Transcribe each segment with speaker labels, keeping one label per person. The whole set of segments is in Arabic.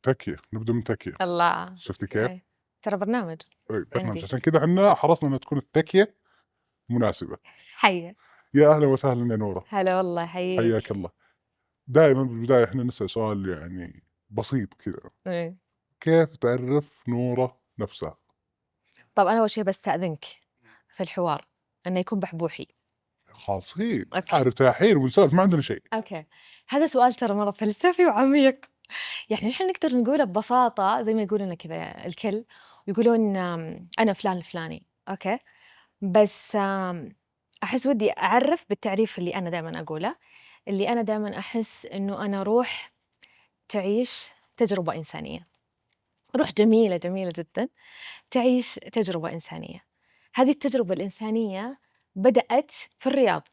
Speaker 1: تكية، نبدأ من تكية،
Speaker 2: الله!
Speaker 1: شُفتِ كيف؟
Speaker 2: إيه، ترى برنامج
Speaker 1: برنامج،
Speaker 2: عندي.
Speaker 1: عشان كده إحنا حرصنا إنها تكون التكية مناسبة.
Speaker 2: حيّا،
Speaker 1: يا أهلًا وسهلًا يا نورة،
Speaker 2: هلا والله يحييك.
Speaker 1: حياكِ الله. دايمًا بالبداية إحنا نسأل سؤال يعني بسيط كذا،
Speaker 2: إيه.
Speaker 1: كيف تعرّف نورة نفسها؟
Speaker 2: طَب أنا أول شي باستأذنك في الحوار إنه يكون بحبوحي.
Speaker 1: خالصين،
Speaker 2: أوكي،
Speaker 1: ارتاحين وبنسولف ما عندنا شيء.
Speaker 2: أوكي. هذا سؤال ترى مرة فلسفي وعميق. يعني نحن نقدر نقوله ببساطة زي ما يقولوا لنا كذا الكل، ويقولون أنا فلان الفلاني، أوكي؟ بس أحس ودي أعرّف بالتعريف اللي أنا دايمًا أقوله، اللي أنا دايمًا أحس إنه أنا روح تعيش تجربة إنسانية، روح جميلة، جميلة جدًا، تعيش تجربة إنسانية. هذه التجربة الإنسانية بدأت في الرياض،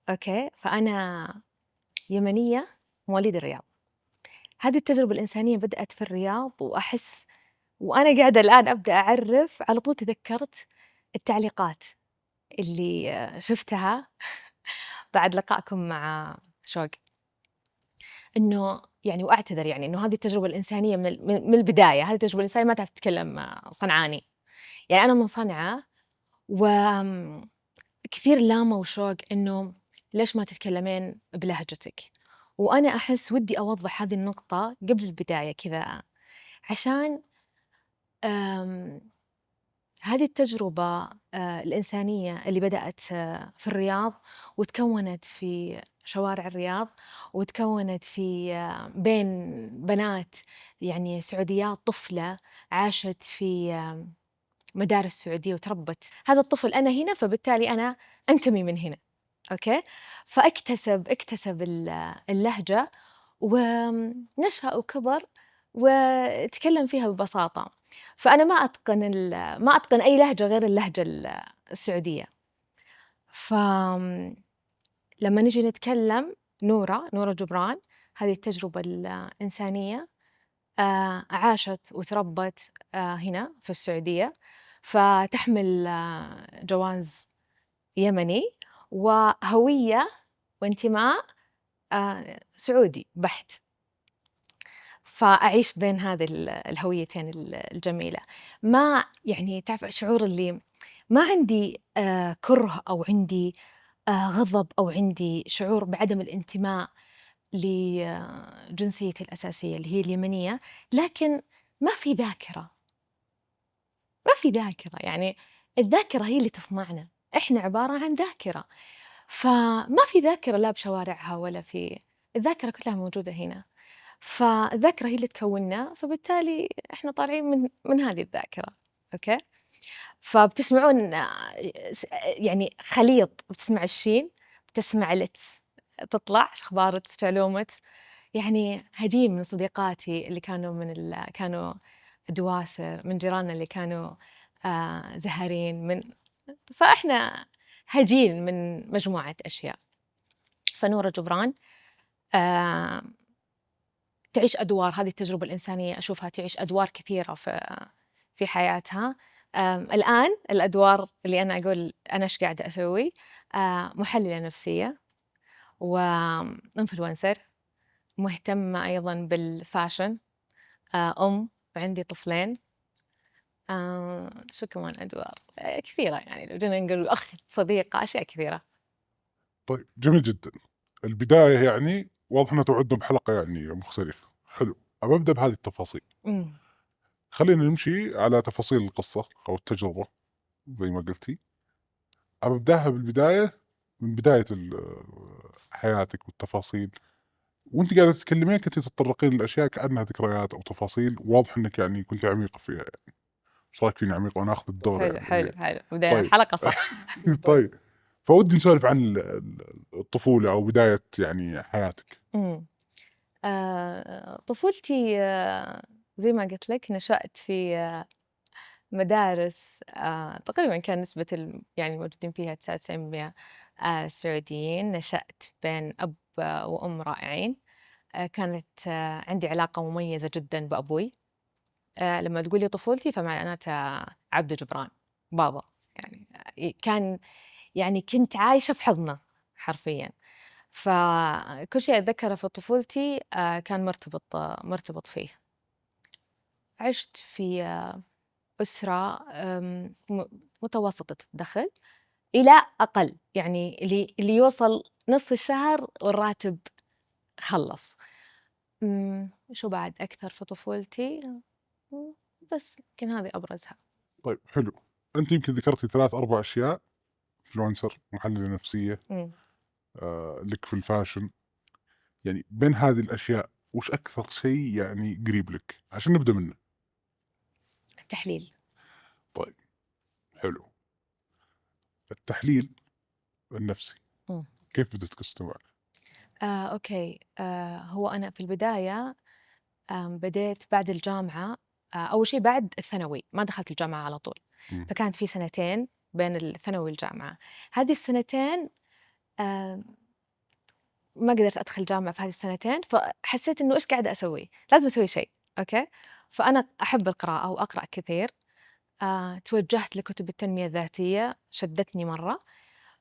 Speaker 2: أوكي؟ فأنا يمنية مواليد الرياض. هذه التجربة الإنسانية بدأت في الرياض، وأحس وأنا قاعدة الآن أبدأ أعرّف على طول تذكرت التعليقات اللي شُفتها بعد لقائكم مع شوق، إنه يعني وأعتذر يعني إنه هذه التجربة الإنسانية من البداية، هذه التجربة الإنسانية ما تعرف تتكلم صنعاني، يعني أنا من صنعاء كثير لاموا شوق إنه ليش ما تتكلمين بلهجتِك، وأنا أحس ودي أوضّح هذه النقطة قبل البداية كذا عشان آمم هذه التجربة الإنسانية اللي بدأت في الرياض وتكوّنت في شوارع الرياض، وتكوّنت في بين بنات يعني سعوديات طفلة عاشت في مدارس سعودية وتربّت، هذا الطفل أنا هنا فبالتالي أنا أنتمي من هنا، أوكي؟ اكتسب اللهجة نشأ وكبر وتكلّم فيها ببساطة، فأنا ما أتقن أي لهجة غير اللهجة السعودية، لمّا نيجي نتكلّم نورة جبران، هذه التجربة الإنسانية عاشت وتربّت هنا في السعودية، فتحمل جواز يمني وهوية وانتماء سعودي بحت. فأعيش بين هذه الهويتين الجميلة. ما يعني تعرف الشعور اللي ما عندي كره أو عندي غضب أو عندي شعور بعدم الانتماء لجنسيتي الأساسية اللي هي اليمنية، لكن ما في ذاكرة، ما في ذاكرة، يعني الذاكرة هي اللي تصنعنا، إحنا عبارة عن ذاكرة، فما في ذاكرة لا بشوارعها ولا الذاكرة كلها موجودة هنا. فالذاكرة هي اللي تكوّننا، فبالتالي إحنا طالعين من هذه الذاكرة، أوكي؟ فبتسمعون يعني خليط، بتسمع الشين، بتسمع تطلع شخبارة، شعلومة، يعني هجين من صديقاتي اللي كانوا كانوا دواسر، من جيراننا اللي كانوا زهرين، فإحنا هجين من مجموعة أشياء. فنورة جبران آآ تعيش أدوار، هذه التجربة الإنسانية أشوفها تعيش أدوار كثيرة في حياتها. الآن الأدوار اللي أنا أقول أنا إيش قاعدة أسوي، محللة نفسية وinfluencer، مهتمة أيضًا بالfashion، وعندي طفلين، شو كمان أدوار؟ كثيرة يعني لو جينا نقول أخت، صديقة، أشياء كثيرة.
Speaker 1: طيب جميل جدًا. البداية يعني واضح إنها توعدنا بحلقة يعني مختلفة، حلو. أبى أبدأ بهذه التفاصيل.
Speaker 2: إمم،
Speaker 1: خلّينا نمشي على تفاصيل القصة أو التجربة زي ما قلتِ. أبى أبداها بالبداية، من بداية حياتِك والتفاصيل، وأنتِ قاعدة تتكلمين كنتِ تتطرقين لأشياء كأنها ذكريات أو تفاصيل، واضح إنِّك يعني كنتِ عميقة فيها يعني. إيش رأيك فيني عميق وأنا آخذ الدور
Speaker 2: حلو،
Speaker 1: يعني
Speaker 2: حلو،
Speaker 1: اللي
Speaker 2: حلو، بدينا
Speaker 1: طيب.
Speaker 2: الحلقة صح.
Speaker 1: طيب، فودي نسولف عن الطفولة أو بداية يعني حياتِك.
Speaker 2: إمم. طفولتي زي ما قُلت لك نشأت في مدارس تقريبًا كان نسبة يعني الموجودين فيها 99% سعوديين، نشأت بين أب وأم رائعين، كانت عندي علاقة مميزة جدًا بأبوي، لمّا تقول لي طفولتي فمعناتها عبده جبران، بابا، يعني كان يعني كنت عايشة في حضنه حرفيًا. فكل شيء أتذكره في طفولتي كان مرتبط فيه. عِشت في أسرة متوسطة الدخل إلى أقل، يعني اللي يوصل نص الشهر والراتب خلّص. شو بعد أكثر في طفولتي؟ إمم، بس يمكن هذه أبرزها.
Speaker 1: طيب حلو، أنتِ يمكن ذكرتِ 3، 4 أشياء، influencer، محللة نفسية،
Speaker 2: إمم،
Speaker 1: لِك في الfashion، يعني بين هذه الأشياء وش أكثر شيء يعني قريب لِك؟ عشان نبدأ منه.
Speaker 2: التحليل.
Speaker 1: طيب حلو، التحليل النفسي
Speaker 2: إمم.
Speaker 1: كيف بدأت قصته معك؟
Speaker 2: أوكي، هو أنا في البداية بديت بعد الجامعة. أول شي بعد الثانوي، ما دخلت الجامعة على طول،
Speaker 1: إمم،
Speaker 2: فكانت في سنتين بين الثانوي والجامعة. هذه السنتين آآ ما قدرت أدخل جامعة في هذه السنتين، فحسيت إنه إيش قاعدة أسوي؟ لازم أسوي شيء، أوكي؟ فأنا أحب القراءة وأقرأ كثير. توجهت لكتب التنمية الذاتية، شدّتني مرّة،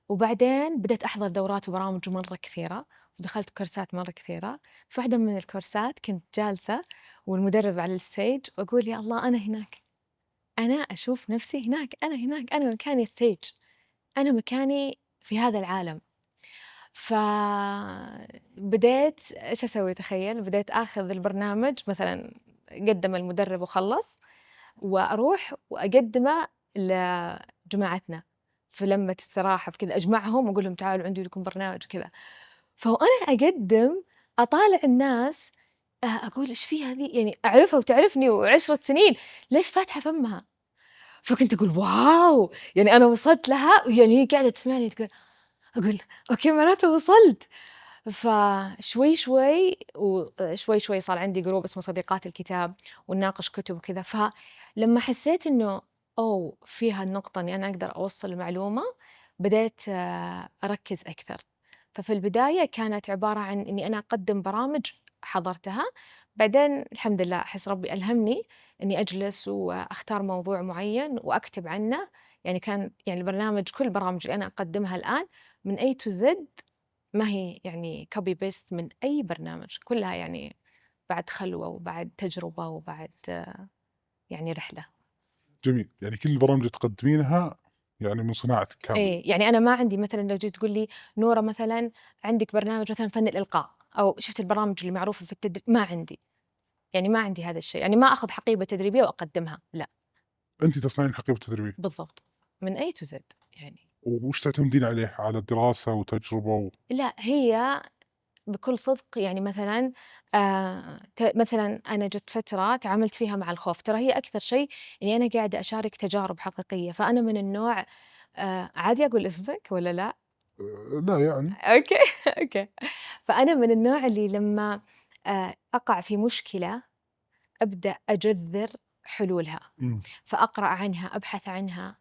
Speaker 2: وبعدين بديت أحضر دورات وبرامج مرّة كثيرة، ودخلت كورسات مرّة كثيرة. في واحدة من الكورسات كنت جالسة والمدرب على الstage وأقول يا الله أنا هناك، أنا أشوف نفسي هناك، أنا هناك، أنا مكاني stage، أنا مكاني في هذا العالم. فبديت إيش أسوي تخيل؟ بديت آخذ البرنامج مثلًا قدّم المدرب وخلّص، وأروح وأقدّمه لجماعتنا في لمة استراحة في كذا، أجمعهم وأقول لهم تعالوا عندي لكم برنامج وكذا. فوأنا أقدّم أطالع الناس أقول إيش فيها ذي؟ يعني أعرفها وتعرفني وعِشرة سنين، ليش فاتحة فمها؟ فكنت أقول واو! يعني أنا وصلت لها يعني هي قاعدة تسمعني تقول أقول أوكي معناته وصلت. فشوي شوي وشوي شوي صار عندي جروب اسمه صديقات الكتاب ونناقش كتب وكذا. فلما حسيت إنه أوه في هالنقطة إني أنا أقدر أوصل المعلومة، بديت أركز أكثر. ففي البداية كانت عبارة عن إني أنا أقدم برامج حضرتها، بعدين الحمد لله أحس ربي ألهمني إني أجلس وأختار موضوع معين وأكتب عنه. يعني كان يعني البرنامج كل البرامج اللي أنا أقدمها الآن من A to Z ما هي يعني copy paste من أي برنامج، كلها يعني بعد خلوة وبعد تجربة وبعد يعني رحلة.
Speaker 1: جميل، يعني كل البرامج اللي تقدمينها يعني من صناعتِك كاملة.
Speaker 2: إيه، يعني أنا ما عندي مثلًا لو جيت تقول لي نورة مثلًا عندِك برنامج مثلًا فن الإلقاء أو شُفت البرامج اللي معروفة في ما عندي، يعني ما عندي هذا الشيء، يعني ما آخذ حقيبة تدريبية وأقدمها، لأ،
Speaker 1: أنتِ تصنعين الحقيبة التدريبية،
Speaker 2: بالضبط، من A to Z يعني.
Speaker 1: وش تعتمدين عليه؟ على دراسة وتجربة
Speaker 2: لأ، هي بكل صدق يعني مثلًا مثلًا أنا جات فترة تعاملت فيها مع الخوف، ترى هي أكثر شيء إني أنا قاعدة أشارك تجارب حقيقية، فأنا من النوع عادي أقول اسمك والّا لأ؟
Speaker 1: لا يعني.
Speaker 2: أوكي، أوكي. فأنا من النوع اللي لمّا أقع في مشكلة أبدأ أجذر حلولها،
Speaker 1: إمم،
Speaker 2: فأقرأ عنها، أبحث عنها.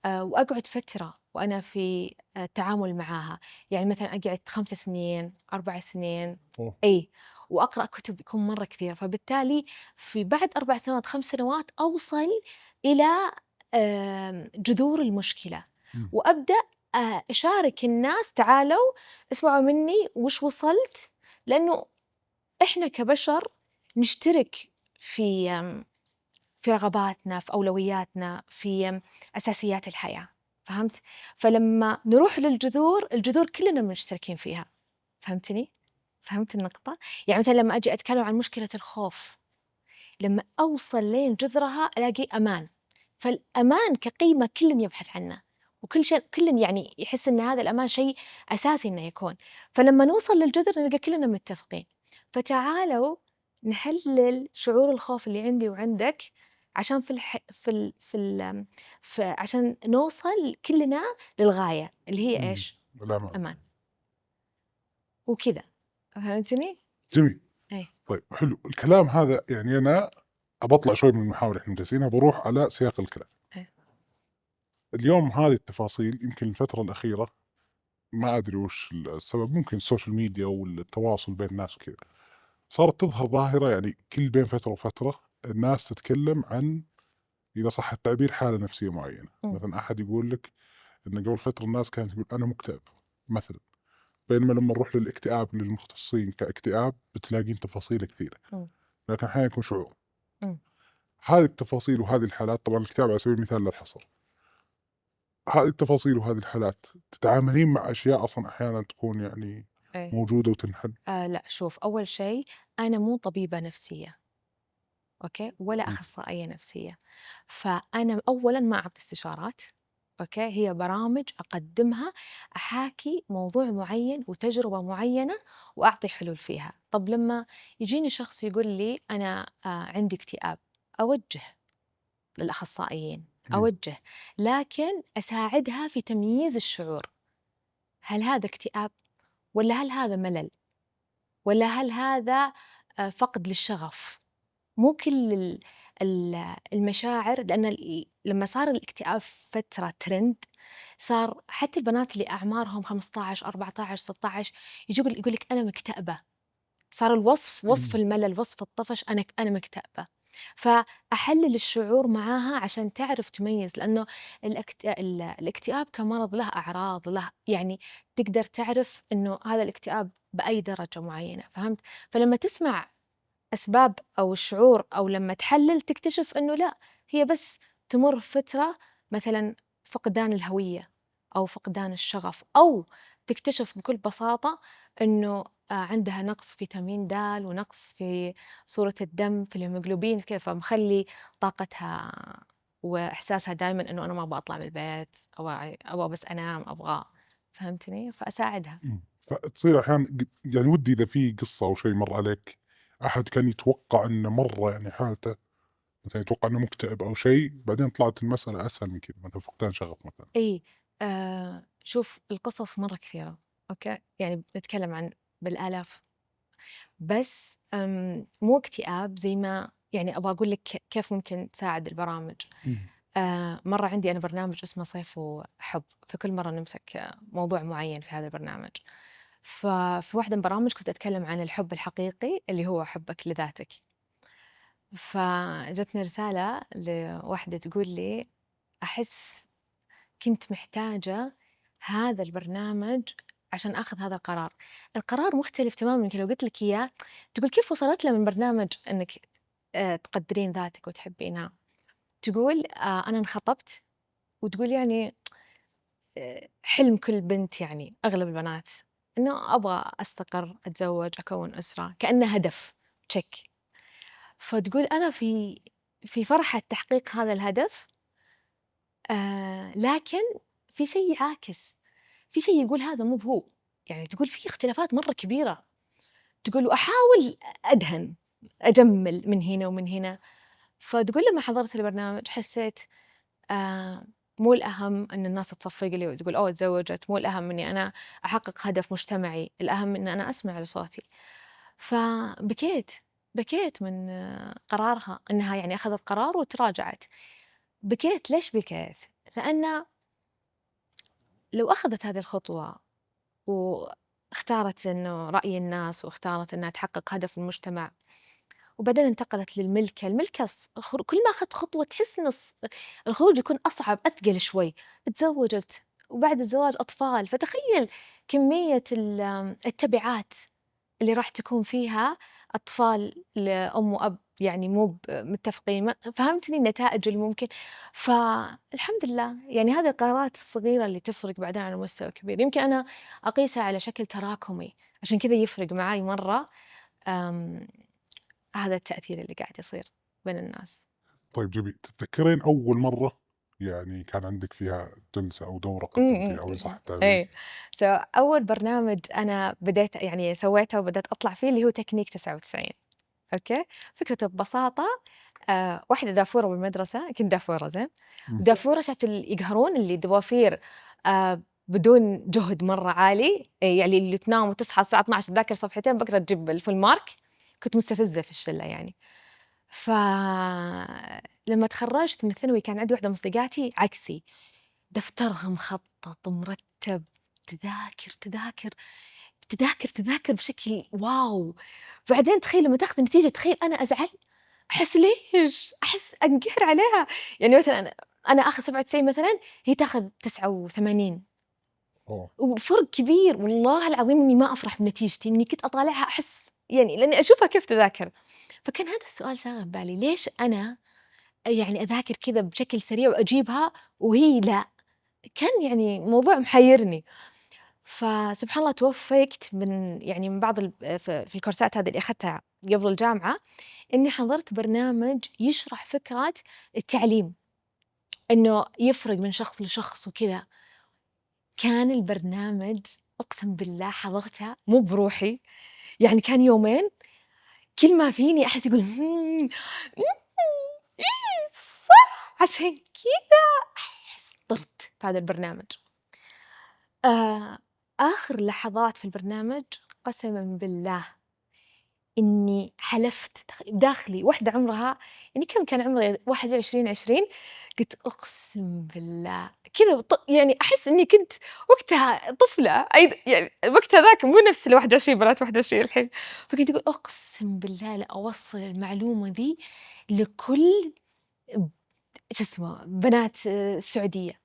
Speaker 2: وأقعد فترة وأنا في التعامل معاها، يعني مثلًا أقعد 5 سنين، 4 سنين،
Speaker 1: أوه!
Speaker 2: إي، وأقرأ كتب يكون مرة كثير، فبالتالي في بعد 4 سنوات، 5 سنوات أوصل إلى جذور المشكلة،
Speaker 1: إمم،
Speaker 2: وأبدأ أشارك الناس تعالوا اسمعوا مني وش وصلت، لأنه إحنا كبشر نشترك في في رغباتنا، في أولوياتنا، في أساسيات الحياة، فهمت؟ فلمّا نروح للجذور، الجذور كلنا مشتركين فيها، فهمتني؟ فهمت النقطة؟ يعني مثلًا لمّا آجي أتكلم عن مشكلة الخوف، لمّا أوصل لين جذرها ألاقي أمان، فالأمان كقيمة كلٍ يبحث عنه، كلٍ يعني يحس إن هذا الأمان شيء أساسي إنه يكون، فلمّا نوصل للجذر نلقى كلنا متفقين، فتعالوا نحلل شعور الخوف اللي عندي وعندك عشان في الح في ال في ال آمم، عشان نوصل كلنا للغاية اللي هي
Speaker 1: إمم،
Speaker 2: إيش؟
Speaker 1: الأمان.
Speaker 2: أمان، وكذا، فهمتني؟
Speaker 1: جميل.
Speaker 2: إيه،
Speaker 1: طيب حلو، الكلام هذا يعني أنا أبى أطلع شوي من المحاور اللي إحنا جالسينها، باروح على سياق الكلام.
Speaker 2: إيه،
Speaker 1: اليوم هذه التفاصيل يمكن الفترة الأخيرة ما أدري وش السبب، ممكن السوشيال ميديا والتواصل بين الناس وكذا، صارت تظهر ظاهرة يعني كل بين فترة وفترة الناس تتكلم عن، إذا صح التعبير، حالة نفسية معينة.
Speaker 2: إمم،
Speaker 1: مثلًا أحد يقول لك إن قبل فترة الناس كانت تقول أنا مكتئب مثلًا، بينما لمّا نروح للاكتئاب للمختصين كاكتئاب بتلاقين تفاصيل كثيرة،
Speaker 2: إمم،
Speaker 1: لكن أحيانًا يكون شعور.
Speaker 2: إمم،
Speaker 1: هذه التفاصيل وهذه الحالات طبعًا الاكتئاب على سبيل المثال لا الحصر، هذه التفاصيل وهذه الحالات تتعاملين مع أشياء أصلًا أحيانًا تكون يعني
Speaker 2: إيه.
Speaker 1: موجودة وتنحل؟
Speaker 2: لأ شوف، أول شيء أنا مو طبيبة نفسية، أوكي، ولا
Speaker 1: إمم،
Speaker 2: أخصائية نفسية، فأنا أولًا ما أعطي استشارات، أوكي، هي برامج أقدّمها أحاكي موضوع معيّن وتجربة معيّنة وأعطي حلول فيها. طب لمّا يجيني شخص يقول لي أنا عندي اكتئاب، أوجّه للأخصائيين،
Speaker 1: إمم،
Speaker 2: أوجّه، لكن أساعدها في تمييز الشعور، هل هذا اكتئاب والّا هل هذا ملل والّا هل هذا فقد للشغف؟ مو كل المشاعر لأن لمّا صار الاكتئاب فترة ترند، صار حتى البنات اللي أعمارهم 15، 14، 16 يقول لِك أنا مكتئبة، صار الوصف وصف
Speaker 1: إمم،
Speaker 2: الملل، وصف الطفش أنا مكتئبة، فأحلل الشعور معاها عشان تعرف تميز، لأنه الاكتئاب كمرض له أعراض، له يعني تقدر تعرف إنه هذا الاكتئاب بأي درجة معينة، فهمت؟ فلمّا تسمع أسباب أو الشعور أو لمّا تحلِّل تكتشف إنه لأ، هي بس تمُر بفترة مثلًا فقدان الهوية أو فقدان الشغف، أو تكتشف بكل بساطة إنه عندها نقص فيتامين د ونقص في صورة الدم في الهيموجلوبين في كذا، فمخلّي طاقتها وإحساسها دايمًا إنه أنا ما أبغى أطلع من البيت أبغى بس أنام، فهمتني؟ فأساعدها.
Speaker 1: فتصير أحيانًا يعني ودي إذا في قصة أو شيء مَر عليك، أحد كان يتوقع إنه مرّة يعني حالته مثلًا يتوقع إنه مكتئب أو شيء، بعدين طلعت المسألة أسهل من كذا، مثلًا فقدان شغف مثلًا.
Speaker 2: إي، شوف القصص مرّة كثيرة، أوكي، يعني بنتكلم عن بالآلاف، بس مو اكتئاب زي ما يعني أبغى أقول لك كيف ممكن تساعد البرامج.
Speaker 1: إمم،
Speaker 2: مرّة عندي أنا برنامج اسمه صيف وحب، فكل مرّة نمسك موضوع معيّن في هذا البرنامج، ففي واحدة من البرامج كنت أتكلم عن الحب الحقيقي اللي هو حُبك لذاتك، فجتني رسالة لواحدة تقول لي: "أحس كنت محتاجة هذا البرنامج عشان آخذ هذا القرار." القرار مختلف تمامًا، يمكن لو قُلت لِك إياه تقول كيف وصلت له من برنامج إنِّك تقدّرين ذاتِك وتحبينها. تقول أنا انخطبت وتقول يعني حلم كل بنت يعني أغلب البنات، إنه أبغى أستقر، أتزوج، أكوّن أسرة، كأنه هدف check. فتقول أنا في فرحة تحقيق هذا الهدف لكن في شيء عاكس، في شيء يقول هذا مو بهو، يعني تقول في اختلافات مرّة كبيرة، تقول وأحاول أدهن، أجمّل من هنا ومن هنا، فتقول لمّا حضرت البرنامج حسيت آآ مو الأهم إن الناس تصفق لي وتقول أوه اتزوجت، مو الأهم إني أنا أحقق هدف مجتمعي، الأهم إن أنا أسمع لصوتي، فبكيت، بكيت من قرارها إنها يعني أخذت قرار وتراجعت، بكيت ليش بكيت؟ لأن لو أخذت هذه الخطوة واختارت إنه رأي الناس واختارت إنها تحقق هدف المجتمع وبعدين انتقلت للملكة، الملكة كل ما أخذت خطوة تحس إن الخروج يكون أصعب، أثقل شوي، اتزوجت وبعد الزواج أطفال، فتخيل كمية التبعات اللي راح تكون فيها أطفال لأم وأب يعني مو متفقين، فهمتني النتائج الممكن؟ فالحمد لله يعني هذه القرارات الصغيرة اللي تفرق بعدين على مستوى كبير، يمكن أنا أقيسها على شكل تراكمي، عشان كذا يفرق معاي مرة آمم، هذا التأثير اللي قاعد يصير بين الناس.
Speaker 1: طيب جميل، تتذكرين أول مرّة يعني كان عندِك فيها جلسة أو دورة قدّمتيها أو إن صح التعبير؟
Speaker 2: إيه، أول برنامج أنا بديت يعني سويته وبدأت أطلع فيه اللي هو تكنيك 99. أوكي، فكرته ببساطة واحدة دافورة بالمدرسة، كنت دافورة زين،
Speaker 1: إمم،
Speaker 2: ودافورة شُفت يقهرون اللي دوافير بدون جهد مرة عالي، يعني اللي تنام وتصحى الساعة 12:00 تذاكر صفحتين بكرة تجيب الfull mark، كنت مستفزة في الشلة يعني. فلمّا تخرّجت من الثانوي كان عندي واحدة من صديقاتي عكسي، دفترها مخطط، مرتب، تذاكر، تذاكر بشكل واو! بعدين تخيل لمّا تاخذ النتيجة تخيل أنا أزعل؟ أحس ليش؟ أحس أنقهر عليها، يعني مثلًا أنا آخذ 97 مثلًا هي تاخذ 89.
Speaker 1: آه،
Speaker 2: والفرق كبير، والله العظيم إني ما أفرح بنتيجتي، إني كنت أطالعها أحس يعني لإني أشوفها كيف تذاكر. فكان هذا السؤال شاغل بالي، ليش أنا يعني أذاكر كذا بشكل سريع وأجيبها وهي لأ؟ كان يعني موضوع محيرني. فسبحان الله توفقت من يعني من بعض في الكورسات هذه اللي أخذتها قبل الجامعة، إني حضرت برنامج يشرح فكرة التعليم، إنه يفرق من شخص لشخص وكذا. كان البرنامج أقسم بالله حضرته مو بروحي، يعني كان يومين كل ما فيني أحس يقول إيه صح، عشان كذا أحس طرت في هذا البرنامج. آه آخر لحظات في البرنامج قسما بالله إني حلفت داخلي واحدة عمرها يعني كم كان عمري 21 20، قلت أقسم بالله كذا يعني أحس إني كنت وقتها طفلة يعني وقتها ذاك مو نفس ال21 بنات 21 الحين. فكنت أقول أقسم بالله لأوصل المعلومة ذي لكل ب شو اسمه بنات السعودية،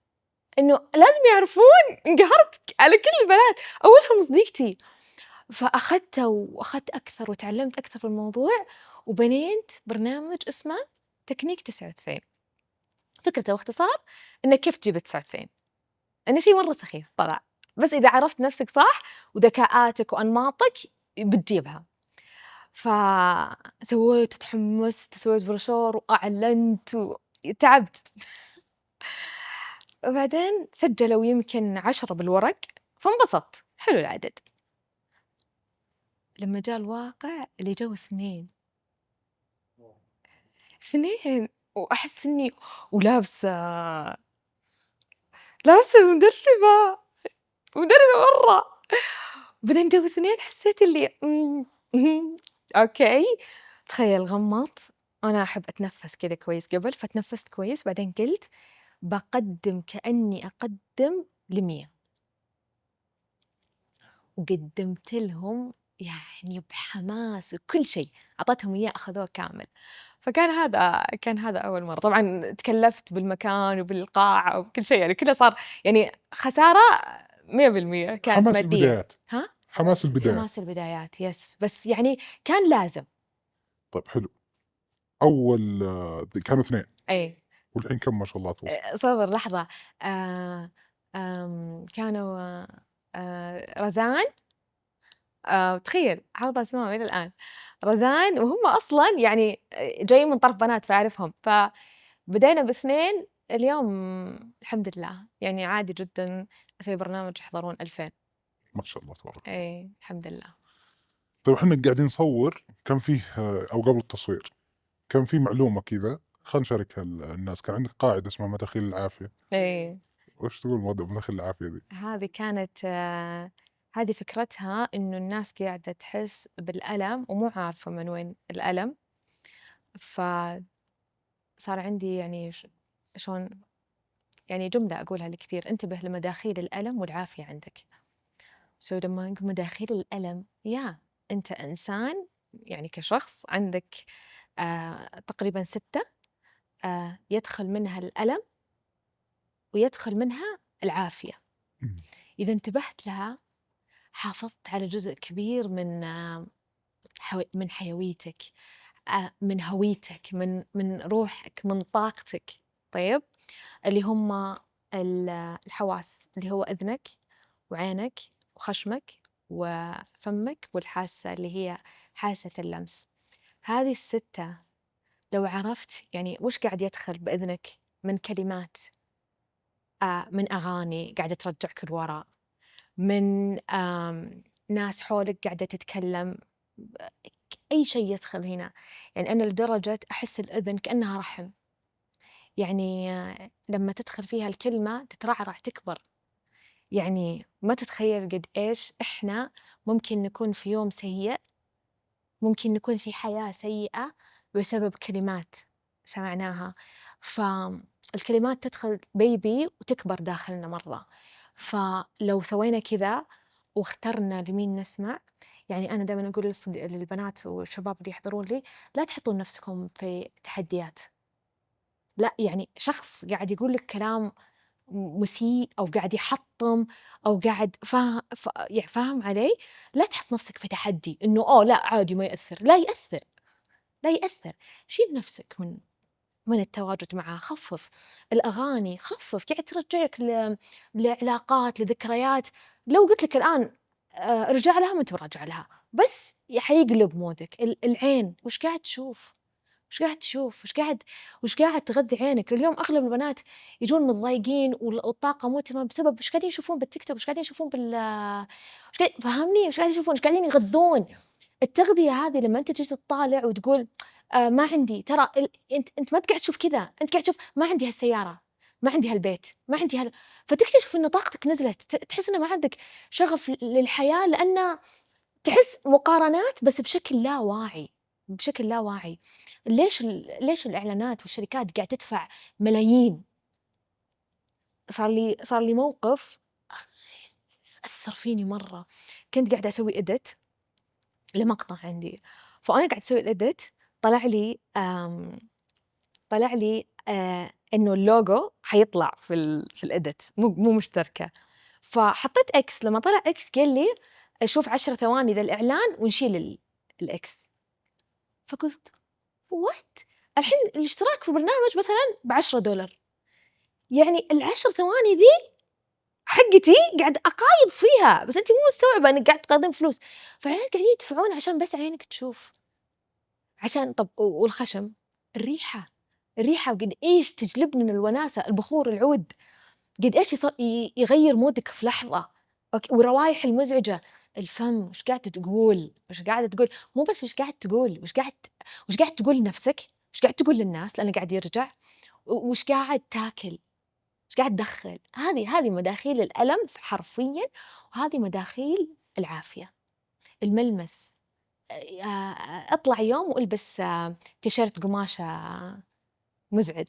Speaker 2: إنه لازم يعرفون. انقهرت على كل البنات، أولهم صديقتي. فأخدته وأخدت أكثر وتعلمت أكثر في الموضوع، وبنيت برنامج اسمه تكنيك 99. فكرته باختصار إنه كيف تجيب 99، إنه شيء مرة سخيف طلع، بس إذا عرفت نفسك صح وذكاءاتك وأنماطك بتجيبها. فسويت وتحمست وسويت بروشور وأعلنت وتعبت. وبعدين سجلوا يمكن 10 بالورق، فانبسطت، حلو العدد. لما جاء الواقع اللي جو 2، 2 وأحس إني ولابسة مدربة، مدربة مرة. بعدين جو 2 حسيت اللي أوكي. تخيل غمضت، أنا أحب أتنفس كذا كويس قبل، فتنفست كويس بعدين قلت باقدم كأني أقدم ل100، وقدمت لهم يعني بحماس وكل شيء، أعطيتهم إياه أخذوه كامل. كان هذا أول مرة، طبعًا تكلفت بالمكان وبالقاعة وبكل شيء، يعني كله صار يعني خسارة 100% كانت
Speaker 1: حماس
Speaker 2: مادية.
Speaker 1: البدايات،
Speaker 2: ها؟
Speaker 1: حماس البدايات.
Speaker 2: حماس البدايات بس يعني كان لازم.
Speaker 1: طيب حلو، أول كانوا 2
Speaker 2: أي
Speaker 1: والحين كم ما شاء الله توصل؟
Speaker 2: صبر لحظة. كانوا رزان، تخيل حافظة اسمائهم إلى الآن، رزان وهم أصلًا يعني جايين من طرف بنات فأعرفهم. فبدينا ب2، اليوم الحمد لله يعني عادي جدًا أسوي برنامج يحضرون 2000.
Speaker 1: ما شاء الله تبارك الله.
Speaker 2: إيه الحمد لله.
Speaker 1: طيب إحنا قاعدين نصوّر كان فيه أو قبل التصوير، كان في معلومة كذا خلينا نشاركها الناس، كان عندِك قاعدة اسمها مداخيل العافية،
Speaker 2: إيه
Speaker 1: وإيش تقول مداخيل العافية ذي؟
Speaker 2: هذه كانت هذه فكرتها إنه الناس قاعدة تحس بالألم ومو عارفة من وين الألم. فصار عندي يعني شلون يعني جملة أقولها لكثير: انتبه لمداخيل الألم والعافية عندك. لما نقول مداخيل الألم، أنت إنسان يعني كشخص عندك تقريبا 6 يدخل منها الألم ويدخل منها العافية.
Speaker 1: إمم،
Speaker 2: إذا انتبهت لها حافظت على جزء كبير من من حيويتك، من هويتك، من روحك، من طاقتك. طيب، اللي هم الحواس، اللي هو إذنك وعينك وخشمك وفمك والحاسة اللي هي حاسة اللمس. هذه ال6 لو عرفت يعني وش قاعد يدخل بإذنك من كلمات، من أغاني قاعدة ترجعك لورا، من ناس حولك قاعدة تتكلم، أي شيء يدخل هنا. يعني أنا لدرجة أحس الأذن كأنها رحم، يعني لما تدخل فيها الكلمة تترعرع تكبر. يعني ما تتخيل قد إيش إحنا ممكن نكون في يوم سيء، ممكن نكون في حياة سيئة بسبب كلمات سمعناها. فالكلمات تدخل بيبي وتكبر داخلنا مرة. فلو سوينا كذا واخترنا لمين نسمع، يعني أنا دائما أقول للبنات والشباب اللي يحضرون لي: لا تحطون نفسكم في تحديات. لا يعني شخص قاعد يقول لك كلام مسيء أو قاعد يحطّم أو قاعد يعني فاهم علي؟ لا تحط نفسك في تحدي إنه لا عادي ما يأثّر، لا يأثّر، لا يأثّر، شيل نفسك من التواجد معاه، خفّف، الأغاني خفّف، قاعد ترجعك لعلاقات، لذكريات، لو قُلت لك الآن ارجع لها ما أنت براجع لها، بس حيقلب مودك، العين وش قاعد تشوف؟ وش قاعد تشوف؟ وش قاعد تغذي عينك؟ اليوم أغلب البنات يجون متضايقين والطاقة مو تمام بسبب وش قاعدين يشوفون بالتيك توك، وش قاعدين يشوفون وش فاهمني؟ وش قاعدين يشوفون، وش قاعدين يغذون. التغذية هذه لمّا أنت تجي تطالع وتقول ما عندي ترى أنت ما قاعد تشوف كذا، أنت قاعد تشوف ما عندي هالسيارة، ما عندي هالبيت، ما عندي فتكتشف إن طاقتك نزلت، تحس إن ما عندك شغف للحياة لأن تحس مقارنات بس بشكل لا واعي، بشكل لا واعي. ليش الإعلانات والشركات قاعدة تدفع ملايين؟ صار لي موقف أثّر فيني مرّة، كنت قاعدة أسوي edit لمقطع عندي، فأنا قاعدة أسوي الedit طلع لي طلع لي إنه الlogo حيطلع في الedit مو مشتركة، فحطيت X لمّا طلع X قال لي شوف 10 ثواني ذا الإعلان ونشيل الX. فقُلت what! الحين الاشتراك في البرنامج مثلًا ب$10 يعني ال10 ثواني ذي حقتي قاعد أقايض فيها، بس أنتِ مو مستوعبة إنِّك قاعد تقدّم فلوس، فالعيال قاعدين يدفعون عشان بس عينك تشوف، عشان طب والخشم، الريحة، الريحة وقد إيش تجلب لنا الوناسة، البخور، العود، قد إيش يغيّر مودك في لحظة، والروايح المزعجة، الفم وش قاعدة تقول، وش قاعدة تقول، مو بس وش قاعد تقول، وش قاعد تقول لنفسك، وش قاعد تقول للناس لأنه قاعد يرجع، وش قاعد تاكل، وش قاعد تدخّل، هذه مداخيل الألم حرفيًا، وهذه مداخيل العافية، الملمس، اطلع يوم والبس تيشيرت قماشة مزعج،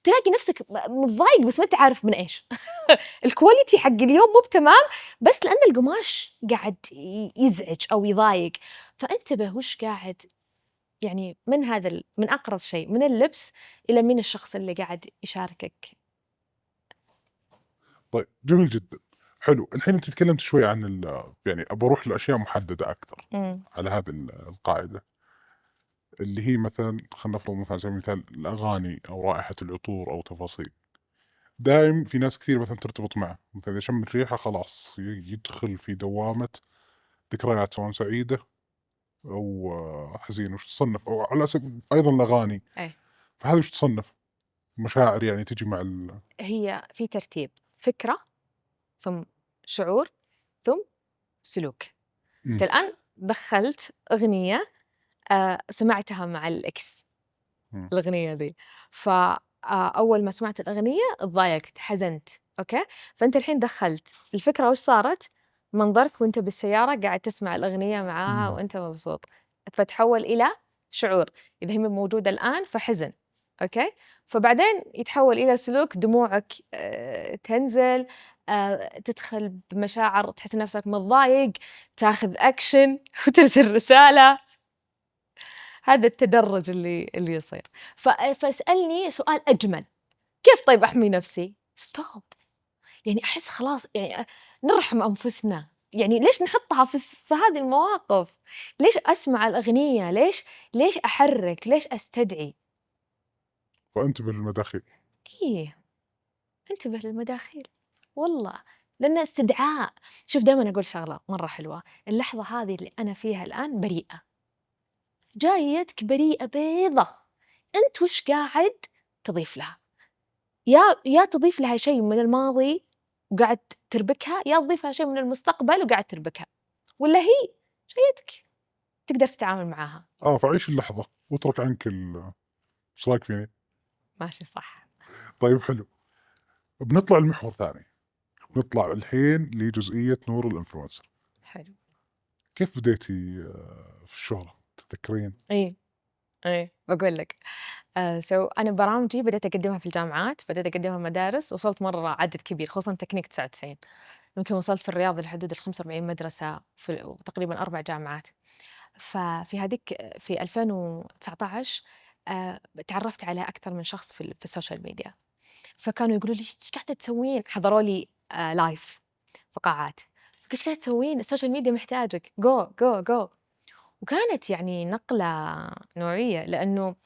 Speaker 2: تلاقي نفسك متضايق بس ما أنت عارف من إيش. الquality حق اليوم مو بتمام، بس لأن القماش قاعد يزعج أو يضايق، فانتبه وش قاعد يعني من أقرب شيء من اللبس إلى مين الشخص اللي قاعد يشاركك.
Speaker 1: طيب جميل جدًا، حلو، الحين أنتِ تكلمتِ شوي عن يعني أبى أروح لأشياء محددة أكثر
Speaker 2: إمم،
Speaker 1: على هذه القاعدة، اللي هي مثلًا خلينا نفرض مثلًا على سبيل المثال الأغاني أو رائحة العطور أو تفاصيل. دايم في ناس كثير مثلًا ترتبط معه، مثلًا إذا شم الريحة خلاص يدخل في دوامة ذكريات سواء سعيدة أو حزينة، وش تصنّف أو على أيضًا الأغاني،
Speaker 2: إيه،
Speaker 1: فهذه وش تصنّف؟ مشاعر يعني تيجي مع
Speaker 2: هي في ترتيب، فكرة، ثم شعور، ثم سلوك. أنت
Speaker 1: إمم،
Speaker 2: الآن دخّلت أغنية سمعتها مع الإكس،
Speaker 1: إمم،
Speaker 2: الأغنية ذي، أول ما سمعت الأغنية اتضايقت، حزنت، أوكي، فأنت الحين دخّلت الفكرة وش صارت؟ منظرك وأنت بالسيارة قاعد تسمع الأغنية معاها
Speaker 1: إمم،
Speaker 2: وأنت مبسوط، فتحوّل إلى شعور، إذا هي موجودة الآن فحزن، أوكي، فبعدين يتحوّل إلى سلوك، دموعك تنزل، تدخل بمشاعر تحس نفسك متضايق، تاخذ أكشن وترسل رسالة. هذا التدرج اللي يصير. فاسألني سؤال أجمل، كيف طيب أحمي نفسي؟ stop، يعني أحس خلاص يعني نرحم أنفسنا، يعني ليش نحطها في هذه المواقف؟ ليش أسمع الأغنية؟ ليش أحرِّك؟ ليش أستدعي؟
Speaker 1: فانتبه للمداخيل.
Speaker 2: إيه، انتبه للمداخيل، والله، لأنه استدعاء. شوف دايمًا أقول شغلة مرة حلوة، اللحظة هذه اللي أنا فيها الآن بريئة، جايتك بريئة بيضة، أنت وش قاعد تضيف لها؟ يا تضيف لها شيء من الماضي وقاعد تربكها، يا تضيف لها شيء من المستقبل وقاعد تربكها، والّا هي جايتك تقدر تتعامل معاها.
Speaker 1: فعيش اللحظة واترك عنك إيش رأيك فيني؟
Speaker 2: ماشي صح.
Speaker 1: طيب حلو، بنطلع لمحور ثاني، بنطلع الحين لجزئية نور الinfluencer.
Speaker 2: حلو.
Speaker 1: كيف بديتِ في الشهرة تتذكرين؟
Speaker 2: إيه، إيه، باقول لك. أنا برامجي بديت أقدّمها في الجامعات، بديت أقدّمها مدارس، وصلت مرّة عدد كبير خصوصًا تكنيك 99، يمكن وصلت في الرياض لحدود ال45 مدرسة وتقريبًا 4 جامعات. ففي هذيك في 2019 تعرّفت على أكثر من شخص في السوشيال ميديا. فكانوا يقولوا لي: "إيش قاعدة تسوين؟" حضروا لي live في قاعات، "إيش قاعدة تسوين؟ السوشيال ميديا محتاجِك go go go." وكانت يعني نقلة نوعية، لأنه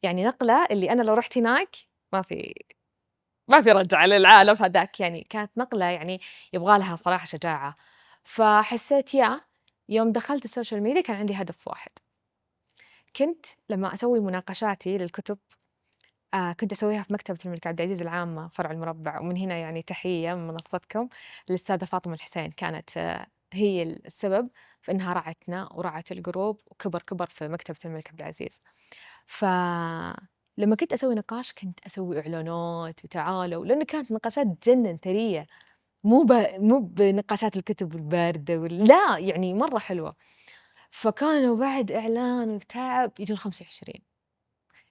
Speaker 2: يعني نقلة اللي أنا لو رُحت هناك ما في ما في رجعة للعالم هذاك، يعني كانت نقلة يعني يبغى لها صراحة شجاعة. فحسيت يوم دخلت السوشيال ميديا كان عندي هدف واحد، كنت لمّا أسوي مناقشاتي للكتب كنت أسويها في مكتبة الملك عبد العزيز العامة فرع المربع، ومن هنا يعني تحية من منصتكم للأستاذة فاطمة الحسين، كانت هي السبب في إنها رعتنا ورعت الجروب وكبر في مكتبة الملك عبد العزيز. فلما كنت أسوي نقاش كنت أسوي إعلانات وتعالوا، لأنه كانت نقاشات تجنن ثرية، مو بنقاشات الكتب الباردة لا يعني مرة حلوة. فكانوا بعد إعلان وتعب يجون 25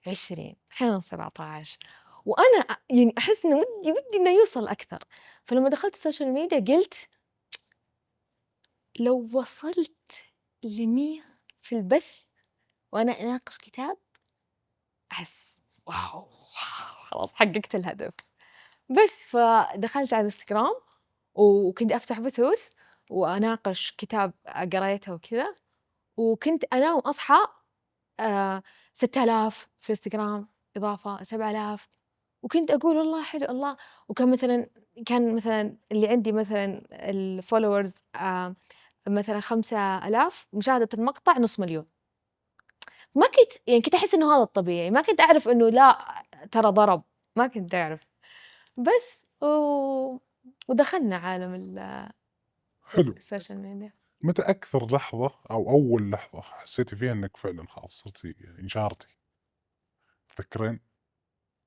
Speaker 2: 20 أحيانًا 17 وأنا يعني أحس إنه ودي إنه يوصل أكثر. فلما دخلت السوشيال ميديا قلت لو وصلت ل100 في البث وأنا أناقش كتاب أحس واو خلاص حققت الهدف. بس فدخلت على الإنستجرام وكنت أفتح بثوث وأناقش كتاب قريته وكذا، وكنت أنام وأصحى 6000 في الإنستجرام إضافة 7000، وكنت أقول والله حلو الله. وكان مثلًا اللي عندي مثلًا الfollowers مثلًا 5000 مشاهدة المقطع نص مليون. ما كنت يعني كنت أحس إنه هذا الطبيعي، ما كنت أعرف إنه لأ ترى ضرب، ما كنت أعرف. بس ودخلنا عالم
Speaker 1: حلو.
Speaker 2: السوشيال ميديا.
Speaker 1: متى أكثر لحظة أو أول لحظة حسيتِ فيها إنِّك فعلًا خلاص صرتِ يعني انشهرتِ؟ تتذكرين؟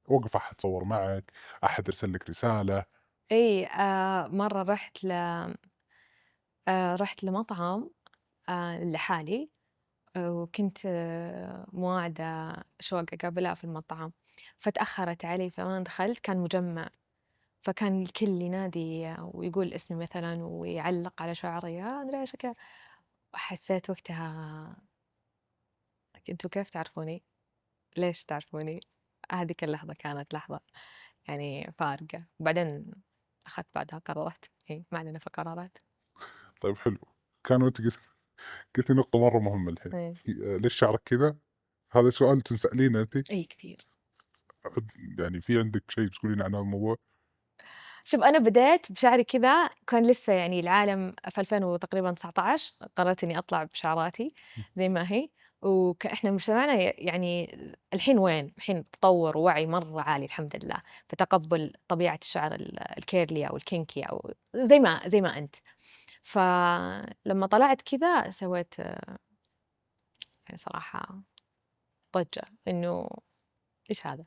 Speaker 1: وقف أحد صوّر معك، أحد أرسل لِك رسالة؟
Speaker 2: إي مرة رحت لمطعم لحالي، وكنت مواعدة شوق أقابلها في المطعم، فتأخرت علي فأنا دخلت كان مجمع، فكان الكل ينادي ويقول اسمي مثلًا ويعلق على شعري يا أدري إيش وكذا. حسيت وقتها أنتم كيف تعرفوني؟ ليش تعرفوني؟ هذيك اللحظة كانت لحظة يعني فارقة، وبعدين أخذت بعدها قرارات، ما علينا في القرارات.
Speaker 1: طيب حلو. كان وأنتِ قلتِ نقطة مرّة مهمة الحين،
Speaker 2: إيه.
Speaker 1: ليش شعرك كذا؟ هذا سؤال تسألينه أنتِ؟
Speaker 2: أي كثير.
Speaker 1: يعني في عندِك شيء تقولين عن هذا الموضوع؟
Speaker 2: شوف أنا بديت بشعري كذا كان لسه يعني العالم في 2000 وتقريبًا 19 قررت إني أطلع بشعراتي
Speaker 1: إمم.
Speaker 2: زي ما هي، إحنا مجتمعنا يعني الحين وين؟ الحين تطور ووعي مرة عالي الحمد لله، في تقبل طبيعة الشعر الكيرلي أو الكينكي أو زي ما أنت. فلما طلعت كذا سويت يعني صراحة ضجة إنه إيش هذا؟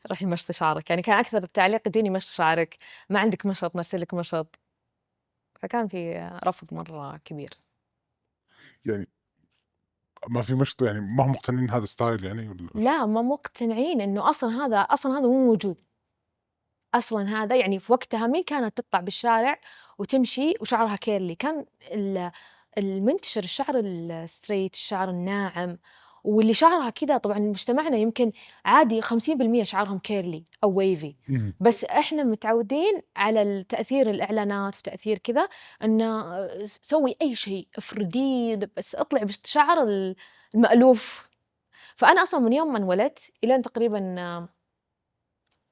Speaker 2: روحي مشطي شعرِك، يعني كان أكثر التعليق يجيني مشطي شعرِك، ما عندِك مشط، نرسل لِك مشط. فكان في رفض مرّة كبير.
Speaker 1: يعني ما في مشط يعني ما هم مقتنعين هذا ستايل يعني والّا
Speaker 2: لا ما مقتنعين إنه أصلًا هذا مو موجود، أصلًا هذا يعني في وقتها مين كانت تطلع بالشارع وتمشي وشعرها كيرلي؟ كان المنتشر الشعر الstraight الشعر الناعم، واللي شعرها كذا طبعًا مجتمعنا يمكن عادي 50% شعرهم كيرلي أو wavy،
Speaker 1: إمم.
Speaker 2: بس إحنا متعودين على تأثير الإعلانات وتأثير كذا إنه سوي أي شيء، افرديه بس اطلعي بالشعر المألوف. فأنا أصلًا من يوم ما انولدت إلين تقريبًا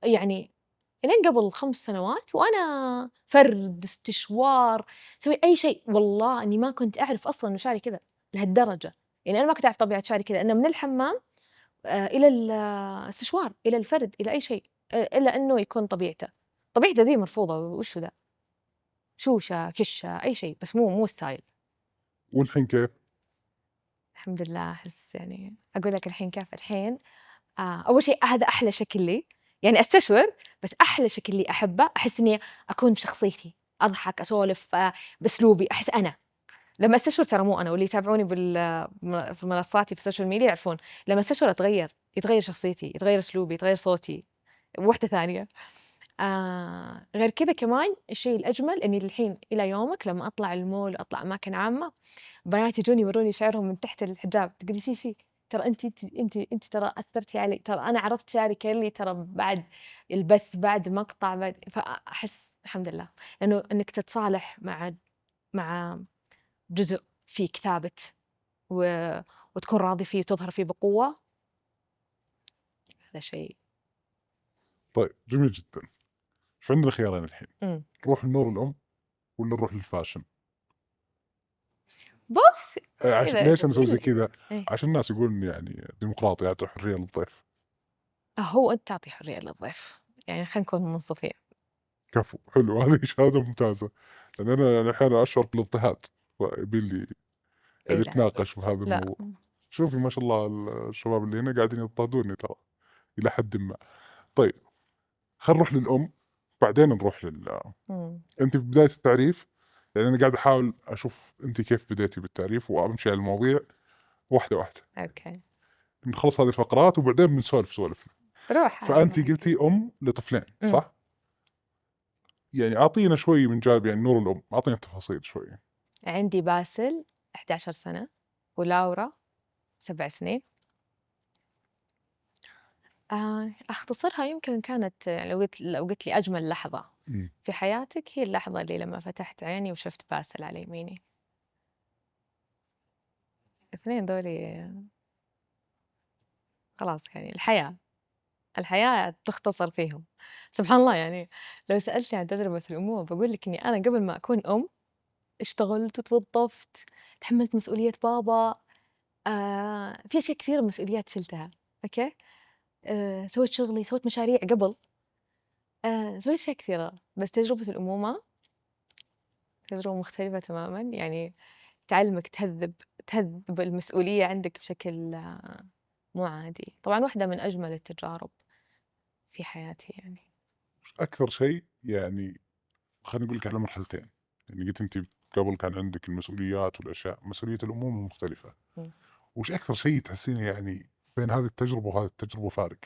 Speaker 2: يعني إلين قبل 5 سنوات وأنا فرد، استشوار، أسوي أي شيء، والله إني ما كنت أعرف أصلًا إنه شعري كذا لهالدرجة، يعني أنا ما كنت أعرف طبيعة شعري كذا، إنه من الحمام إلى الاستشوار، إلى الفرد، إلى أي شيء، إلا إنه يكون طبيعته. طبيعته ذي مرفوضة، وش هو ذا؟ شوشة، كشة، أي شيء، بس مو style.
Speaker 1: والحين كيف؟
Speaker 2: الحمد لله أحس يعني أقول لك الحين كيف، الحين أول شيء هذا أحلى شكل لي، يعني أستشعر، بس أحلى شكل لي أحبه، أحس إني أكون بشخصيتي، أضحك، أسولف بأسلوبي، أحس أنا. لمّا أستشعر ترى مو أنا، واللي يتابعوني في منصاتي في السوشيال ميديا يعرفون، لمّا أستشعر أتغير، يتغير شخصيتي، يتغير أسلوبي، يتغير صوتي، واحدة ثانية. غير كذا كمان الشيء الأجمل إني الحين إلى يومك لمّا أطلع المول، أطلع أماكن عامة، بنات يجون يوروني شعرهم من تحت الحجاب، تقول لي: "شي." ترى أنتِ ترى أثّرتِ علي، ترى أنا عرفت شعري كيرلي ترى بعد البث، بعد مقطع، بعد فأحس الحمد لله، لإنه إنِّك تتصالح مع جزء فيك ثابت و وتكون راضي فيه وتظهر فيه بقوة، هذا شيء.
Speaker 1: طيب جميل جدًا. فعندنا خيارين الحين،
Speaker 2: إمم.
Speaker 1: نروح لنور الأم والّا نروح للفاشن؟
Speaker 2: بُص
Speaker 1: عشان
Speaker 2: إذا
Speaker 1: ليش أنا أسوي زي كذا؟
Speaker 2: إيه.
Speaker 1: عشان الناس يقولون إني يعني ديمقراطي أعطي حرية للضيف.
Speaker 2: هو أنت تعطي حرية للضيف، يعني خلينا نكون منصفين.
Speaker 1: كفو، حلو هذه شهادة ممتازة، لأن أنا يعني أحيانًا أشعر بالاضطهاد، فيبي لي
Speaker 2: إيه
Speaker 1: يعني
Speaker 2: لا،
Speaker 1: أتناقش بهذا
Speaker 2: لأ،
Speaker 1: الموضوع. شوفي ما شاء الله الشباب اللي هنا قاعدين يضطهدوني ترى إلى حدٍ ما. طيب خلينا نروح للأم، بعدين نروح
Speaker 2: إمم،
Speaker 1: أنتِ في بداية التعريف، يعني أنا قاعد أحاول أشوف أنتِ كيف بديتِ بالتعريف وأمشي على المواضيع واحدة واحدة،
Speaker 2: أوكي،
Speaker 1: نخلص هذه الفقرات وبعدين بنسولف سوالفنا.
Speaker 2: روح عادي ما
Speaker 1: فأنتِ
Speaker 2: عندي.
Speaker 1: قلتِ أم لطفلين
Speaker 2: إمم.
Speaker 1: صح؟ يعني أعطينا شوي من جانب يعني نور الأم، أعطينا التفاصيل شوي.
Speaker 2: عندي باسل 11 سنة، ولورا 7 سنين. أختصرها يمكن كانت لو قلت لي أجمل لحظة
Speaker 1: إمم.
Speaker 2: في حياتِك هي اللحظة اللي لمّا فتحت عيني وشُفت باسل على يميني. الاثنين ذولي خلاص يعني الحياة تختصر فيهم. سبحان الله يعني لو سألتني عن تجربة الأمومة باقول لِك إني أنا قبل ما أكون أم اشتغلت واتوظّفت، تحمّلت مسؤولية بابا، في أشياء كثيرة مسؤوليات شِلتها، أوكي؟ سويت شغلي، سويت مشاريع قبل، سويت أشياء كثيرة، بس تجربة الأمومة تجربة مختلفة تمامًا، يعني تعلّمك تهذّب المسؤولية عندك بشكل مو عادي. طبعًا واحدة من أجمل التجارب في حياتي يعني.
Speaker 1: أكثر شيء يعني خلّيني أقول لِك على مرحلتين، يعني قلتِ أنتِ قبل كان عندِك المسؤوليات والأشياء، مسؤولية الأمومة مختلفة،
Speaker 2: إمم.
Speaker 1: وش أكثر شيء تحسينه يعني بين هذه التجربة وهذه التجربة فارق؟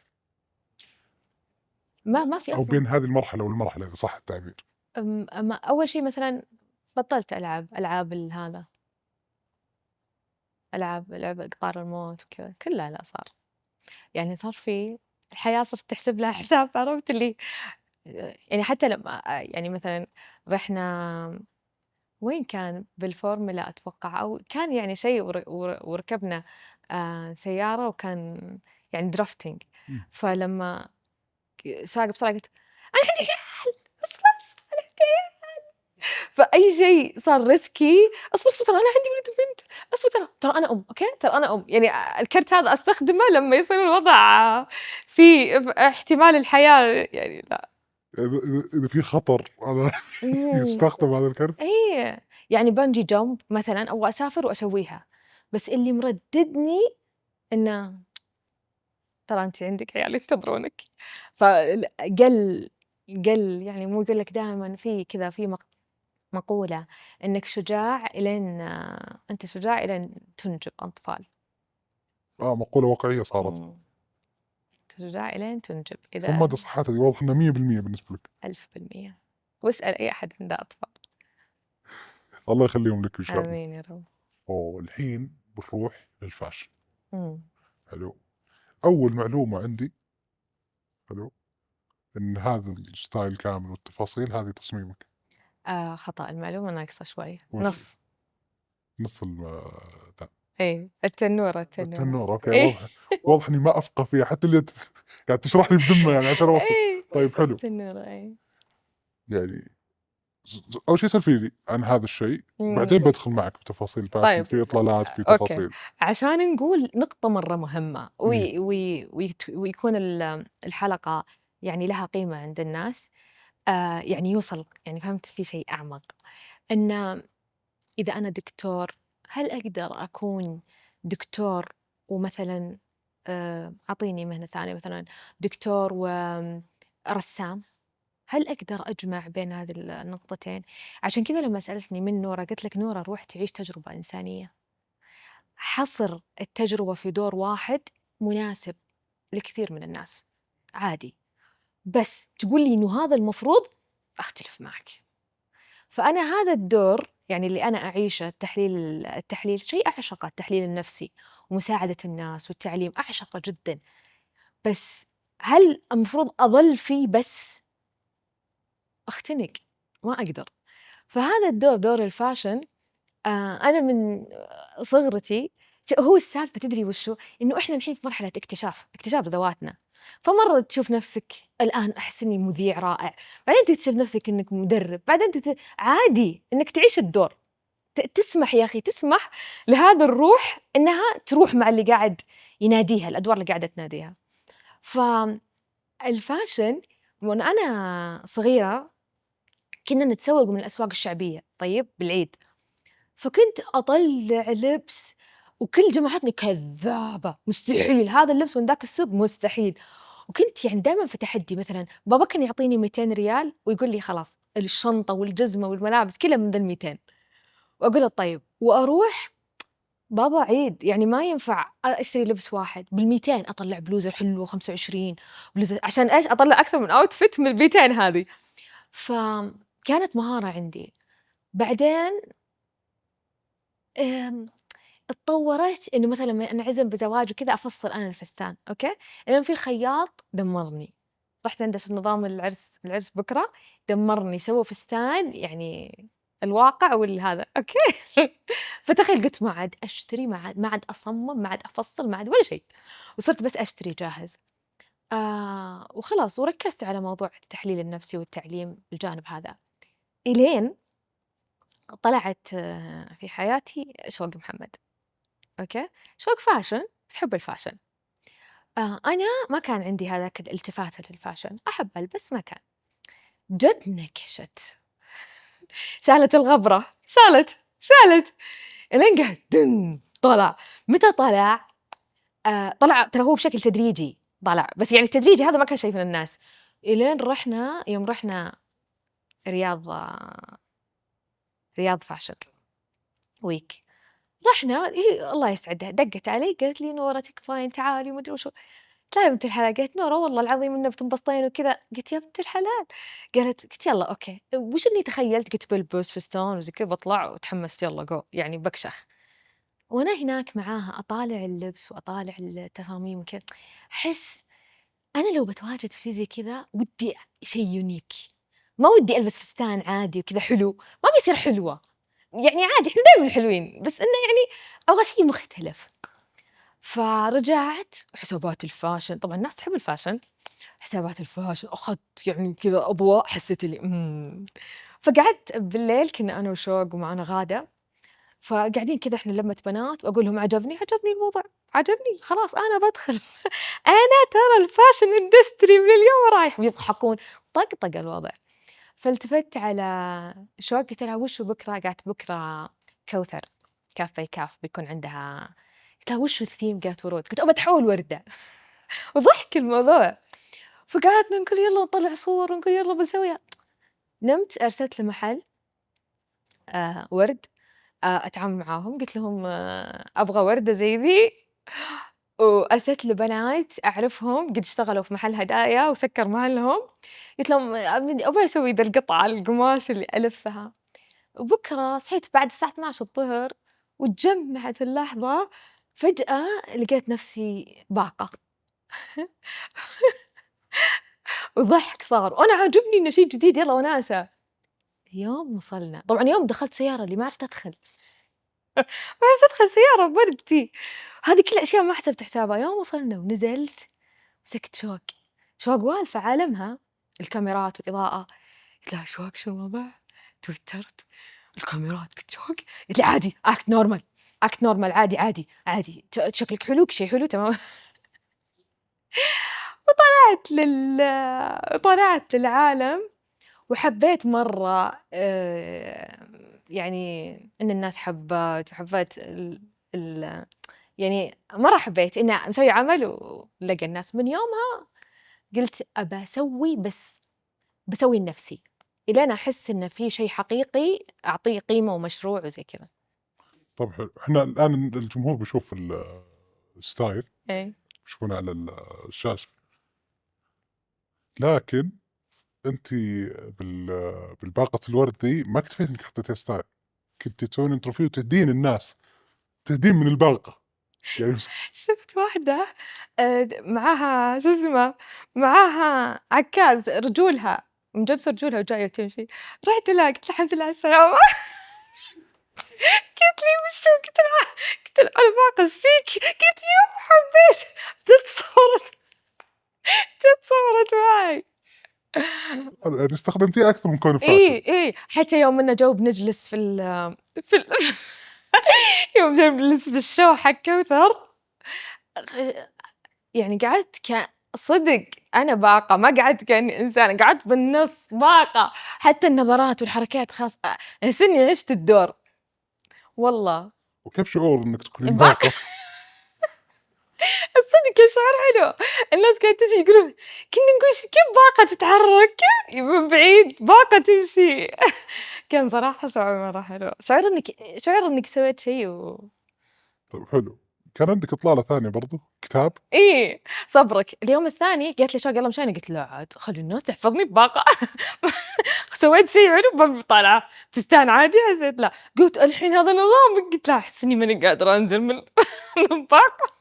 Speaker 2: ما في
Speaker 1: أو
Speaker 2: أصلًا.
Speaker 1: بين هذه المرحلة والمرحلة إذا صح التعبير؟
Speaker 2: أول شيء مثلًا بطّلت ألعاب هذا، لعب قطار الموت وكذا، كلها لأ صار. يعني صار في الحياة صرت تحسب لها حساب، عرفت اللي يعني حتى لمّا يعني مثلًا رحنا وين كان؟ بالفورمولا أتوقع أو كان يعني شيء وركبنا سيارة وكان يعني drafting.
Speaker 1: إمم.
Speaker 2: فلمّا ساق بسرعة قلت: "أنا عندي عيال، أصبر أنا عندي عيال." فأي شيء صار risky اصبر ترى أنا عندي ولد وبنت، اصبر ترى أنا أم، أوكي، ترى أنا أم، يعني الكرت هذا أستخدمه لمّا يصير الوضع فيه احتمال الحياة يعني لأ.
Speaker 1: إذا في خطر على
Speaker 2: إمم.
Speaker 1: يستخدم هذا الكرت؟
Speaker 2: إيه، يعني bungee jump مثلًا أبغى أسافر وأسويها، بس اللي مرددني إنه ترى أنتِ عندِك عيال ينتظرونِك. قَل يعني مو يقول لك دائمًا في كذا في مقولة إنك شجاع إلين أنت شجاع إلين تنجب أطفال.
Speaker 1: مقولة واقعية صارت.
Speaker 2: إمم. أنت شجاع إلين تنجب،
Speaker 1: كم
Speaker 2: إذا
Speaker 1: مدى صحتها دي واضح إنها 100% بالنسبة لِك.
Speaker 2: 1000%. واسأل أي أحد عنده أطفال.
Speaker 1: الله يخليهم لِك إن شاء الله.
Speaker 2: آمين يا رب.
Speaker 1: الحين بنروح للفاشن.
Speaker 2: إمم.
Speaker 1: حلو، أول معلومة عندي حلو، إن هذا الستايل كامل والتفاصيل هذه تصميمِك.
Speaker 2: خطأ، المعلومة ناقصة شوي،
Speaker 1: وش
Speaker 2: نُص.
Speaker 1: نص ده
Speaker 2: إيه، التنورة.
Speaker 1: التنورة أوكي،
Speaker 2: إيه.
Speaker 1: واضح إني ما أفقه فيها حتى اللي قاعد تشرح لي بذمة يعني عشان أوصل.
Speaker 2: إيه،
Speaker 1: طيب حلو،
Speaker 2: التنورة إيه.
Speaker 1: يعني أول شيء سولفي لي عن هذا الشيء،
Speaker 2: إمم.
Speaker 1: وبعدين بادخل معك بتفاصيل الفاشن،
Speaker 2: طيب
Speaker 1: في إطلالات، في
Speaker 2: أوكي،
Speaker 1: تفاصيل.
Speaker 2: عشان نقول نقطة مرة مهمة
Speaker 1: إمم.
Speaker 2: ويكون الحلقة يعني لها قيمة عند الناس، يعني يوصل يعني فهمت في شيء أعمق، إن إذا أنا دكتور هل أقدر أكون دكتور ومثلًا أعطيني مهنة ثانية مثلًا دكتور ورسام، هل أقدر أجمع بين هذه النقطتين؟ عشان كذا لما سألتني من نورة قلت لك نورة روح تعيش تجربة إنسانية. حصر التجربة في دور واحد مناسب لكثير من الناس، عادي، بس تقول لي إنه هذا المفروض أختلف معك. فأنا هذا الدور يعني اللي أنا أعيشه التحليل شيء أعشقه التحليل النفسي، ومساعدة الناس والتعليم أعشقه جدًا، بس هل المفروض أظل فيه بس؟ أختنق، ما أقدر. فهذا الدور، دور الfashion أنا من صغرتي هو السالفة تدري وش هو؟ إنه إحنا الحين في مرحلة اكتشاف ذواتنا، فمرّة تشوف نفسك الآن أحس إني مذيع رائع، بعدين تكتشف نفسك إنك مدرب، بعدين عادي إنك تعيش الدور، تسمح يا أخي، تسمح لهذا الروح إنها تروح مع اللي قاعد يناديها، الأدوار اللي قاعدة تناديها. فالfashion وأنا صغيرة كنا نتسوق من الأسواق الشعبية، طيب بالعيد. فكنت أطلّع لبس وكل جماعتنا كذابة، مستحيل هذا اللبس من ذاك السوق مستحيل، وكنت يعني دايمًا في تحدي مثلًا بابا كان يعطيني 200 ريال ويقول لي خلاص الشنطة والجزمة والملابس كلها من ذا ال200 وأقول له طيب، وأروح بابا عيد يعني ما ينفع أشتري لبس واحد، بال200 أطلّع بلوزة حلوة 25 بلوزة عشان إيش أطلّع أكثر من outfit من ال200 هذه، فكانت مهارة عندي. بعدين آمم اتطوّرت إنه مثلًا لمّا أنعزم بزواج وكذا أفصّل أنا الفستان، أوكي، لإن في خياط دمّرني، رُحت عنده عشان نظام العرس بكرة، دمّرني، سوى فستان يعني الواقع والهذا، أوكي، فتخيل قُلت ما عاد أشتري، ما عاد أصمم، ما عاد أفصّل، ما عاد ولا شيء، وصرت بس أشتري جاهز، وخلاص وركّزت على موضوع التحليل النفسي والتعليم الجانب هذا، إلين طلعت في حياتي شوق محمد. أوكي، شوق fashion بس أحب الfashion أنا ما كان عندي هذاك الالتفات للfashion أحب ألبس ما كان، جات نكشت شالت الغبرة، شالت إلين قام طلع، متى طلع؟ طلع ترى هو بشكل تدريجي طلع، بس يعني التدريجي هذا ما كان شايفينه الناس، إلين يوم رحنا رياض رياض fashion week رحنا هي الله يسعدها دقت علي قالت لي: "نورة تكفين تعالي" وما أدري وشو. لا يا بنت الحلال، قالت: "نورة والله العظيم إنه بتنبسطين وكذا." قلت: "يا بنت الحلال." قالت يالّا أوكي، وش اللي تخيلت؟ قلت بلبس فستان وزي كذا باطلع وتحمست يالّا go يعني بكشخ. وأنا هناك معاها أطالع اللبس وأطالع التصاميم وكذا، أحس أنا لو باتواجد في شي زي كذا ودي شي unique ما ودي ألبس فستان عادي وكذا حلو، ما بيصير حلوة، يعني عادي إحنا دايمًا حلوين، بس إنه يعني أبغى شي مختلف. فرجعت حسابات الفاشن، طبعًا الناس تحب الفاشن، حسابات الفاشن أخذت يعني كذا أضواء حسيت اللي فقعدت بالليل كنا أنا وشوق ومعانا غادة، فقاعدين كذا إحنا لمة بنات وأقول لهم عجبني الموضوع، عجبني خلاص أنا بادخل أنا ترى الفاشن industry من اليوم رايح ويضحكون، طقطق الوضع. فالتفت على شوق قلت لها وشو بكرة؟ قالت بكرة كوثر كاف باي كاف بيكون عندها قلت لها وشو الثيم؟ قالت ورود، قلت أبى أتحول وردة وضحك الموضوع، فقعدنا نقول يالّا نطلع صور ونقول يالّا بنسويها، نمت أرسلت لمحل ورد أتعامل معاهم، قلت لهم أبغى وردة زي ذي، وأرسلت لبنات أعرفهم قد اشتغلوا في محل هدايا وسكر محلهم، قلت لهم أبغى أسوي ذا القطعة القماش اللي ألفها. وبكرة صحيت بعد الساعة 12:00 واتجمعت اللحظة، فجأة لقيت نفسي باقة وضحك صار، وأنا عاجبني إنه شي جديد يالّا وناسة. يوم وصلنا طبعًا يوم دخلت سيارة اللي ما عرفت أدخل، ما عرفت أدخل سيارة بوردتي، هذه كلها أشياء ما حسبت حسابها، يوم وصلنا ونزلت مسكت شوق، شوق والفة عالمها، الكاميرات والإضاءة، قلت لها: "شوق شو الوضع؟" توترت، الكاميرات قلت: "شوق؟" قالت لي: "عادي act normal عادي شكلِك حلو، شي حلو تمام." طلعت للعالم وحبيت مرّة يعني إن الناس حبّت وحبّيت ال يعني مرّة حبيت إني مسوية عمل ولقى الناس، من يومها قلت أبى أسوي بس باسوي لنفسي، إلين أحس إن في شي حقيقي أعطيه قيمة ومشروع وزي كذا.
Speaker 1: طب حلو، إحنا الآن الجمهور بيشوف الstyle
Speaker 2: إيه.
Speaker 1: بيشوفونه على الشاشة، لكن أنتِ بال بالباقة الورد ذي ما اكتفيتِ إنِّك حطيتيها style، كنتِ تسوين interview وتهدين الناس، تهدين من الباقة. يعني
Speaker 2: شُفت واحدة معاها شو اسمه، معاها عكاز رجولها، مجبسة رجولها وجاية تمشي، رُحت لها قُلت لها: "الحمد لله على السلامة." قالت لي: "وشو؟" قُلت لها: "أنا باقي إيش فيك؟" قالت لي: "يوه حبيت." جات صورت معي.
Speaker 1: يعني استخدمتيه أكثر من كونه فاشل.
Speaker 2: إيه، حتى يوم إنه جو بنجلس في ال يوم جاي بنجلس في الshow حق كوثر، غ يعني قعدت صدق أنا باقة، ما قعدت كأني إنسانة، قعدت بالنص باقة، حتى النظرات والحركات خلاص أحس إني عِشت الدور، والله
Speaker 1: وكيف شعور إنِّك تكونين
Speaker 2: باقة.
Speaker 1: باقة؟
Speaker 2: الصدق كان شعور حلو، الناس كانت تيجي يقولون كنا نقول كيف باقة تتحرك؟ من بعيد باقة تمشي. كان صراحة شعور مرة حلو، شعور إنِك سويتِ شي
Speaker 1: طيب حلو. كان عندِك إطلالة ثانية برضه، كتاب؟
Speaker 2: إيه، صبرك اليوم الثاني قالت لي: "شو قلم شاينة؟" قُلت لها: "عاد خلّي الناس تحفظني بباقة." سويت شي حلو طالعة فستان عادي حسيت لأ، قُلت الحين هذا نظامِك؟ قُلت لها: "أحس إني ماني قادرة أنزل من من باقة."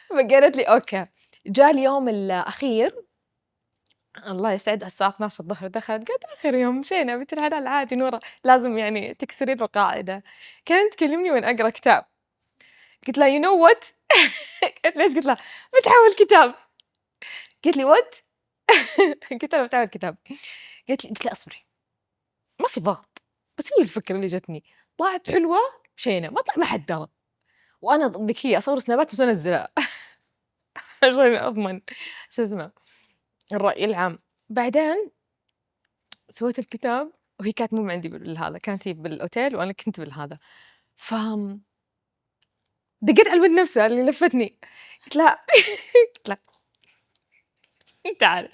Speaker 2: فقالت لي: "أوكي." جا اليوم الأخير الله يسعدها الساعة 12:00 دخلت، قالت: "آخر يوم مشينا." بنت الحلال عادي نورة لازم يعني تكسرين القاعدة، كانت تكلمني وأنا أقرا كتاب، قُلت لها: "You know what." قالت لي: "إيش؟" قُلت لها: "باتحول كتاب." قالت لي: "What؟" قُلت لها: "باتعمل كتاب." قالت لي: "اصبري، ما في ضغط، بس هي الفكرة اللي جتني، طلعت حلوة مشينا، ما طلع ما حد درى، وأنا ذكية أصور سنابات بس وأنزّلها عشان أضمن شو اسمه الرأي العام." بعدين سويت الكتاب وهي كانت مو عندي بالهذا، كانت هي بالأوتيل وأنا كنت بالهذا، دقيت على البنت نفسها اللي لفتني، قُلت لها قُلت لها: "تعالي."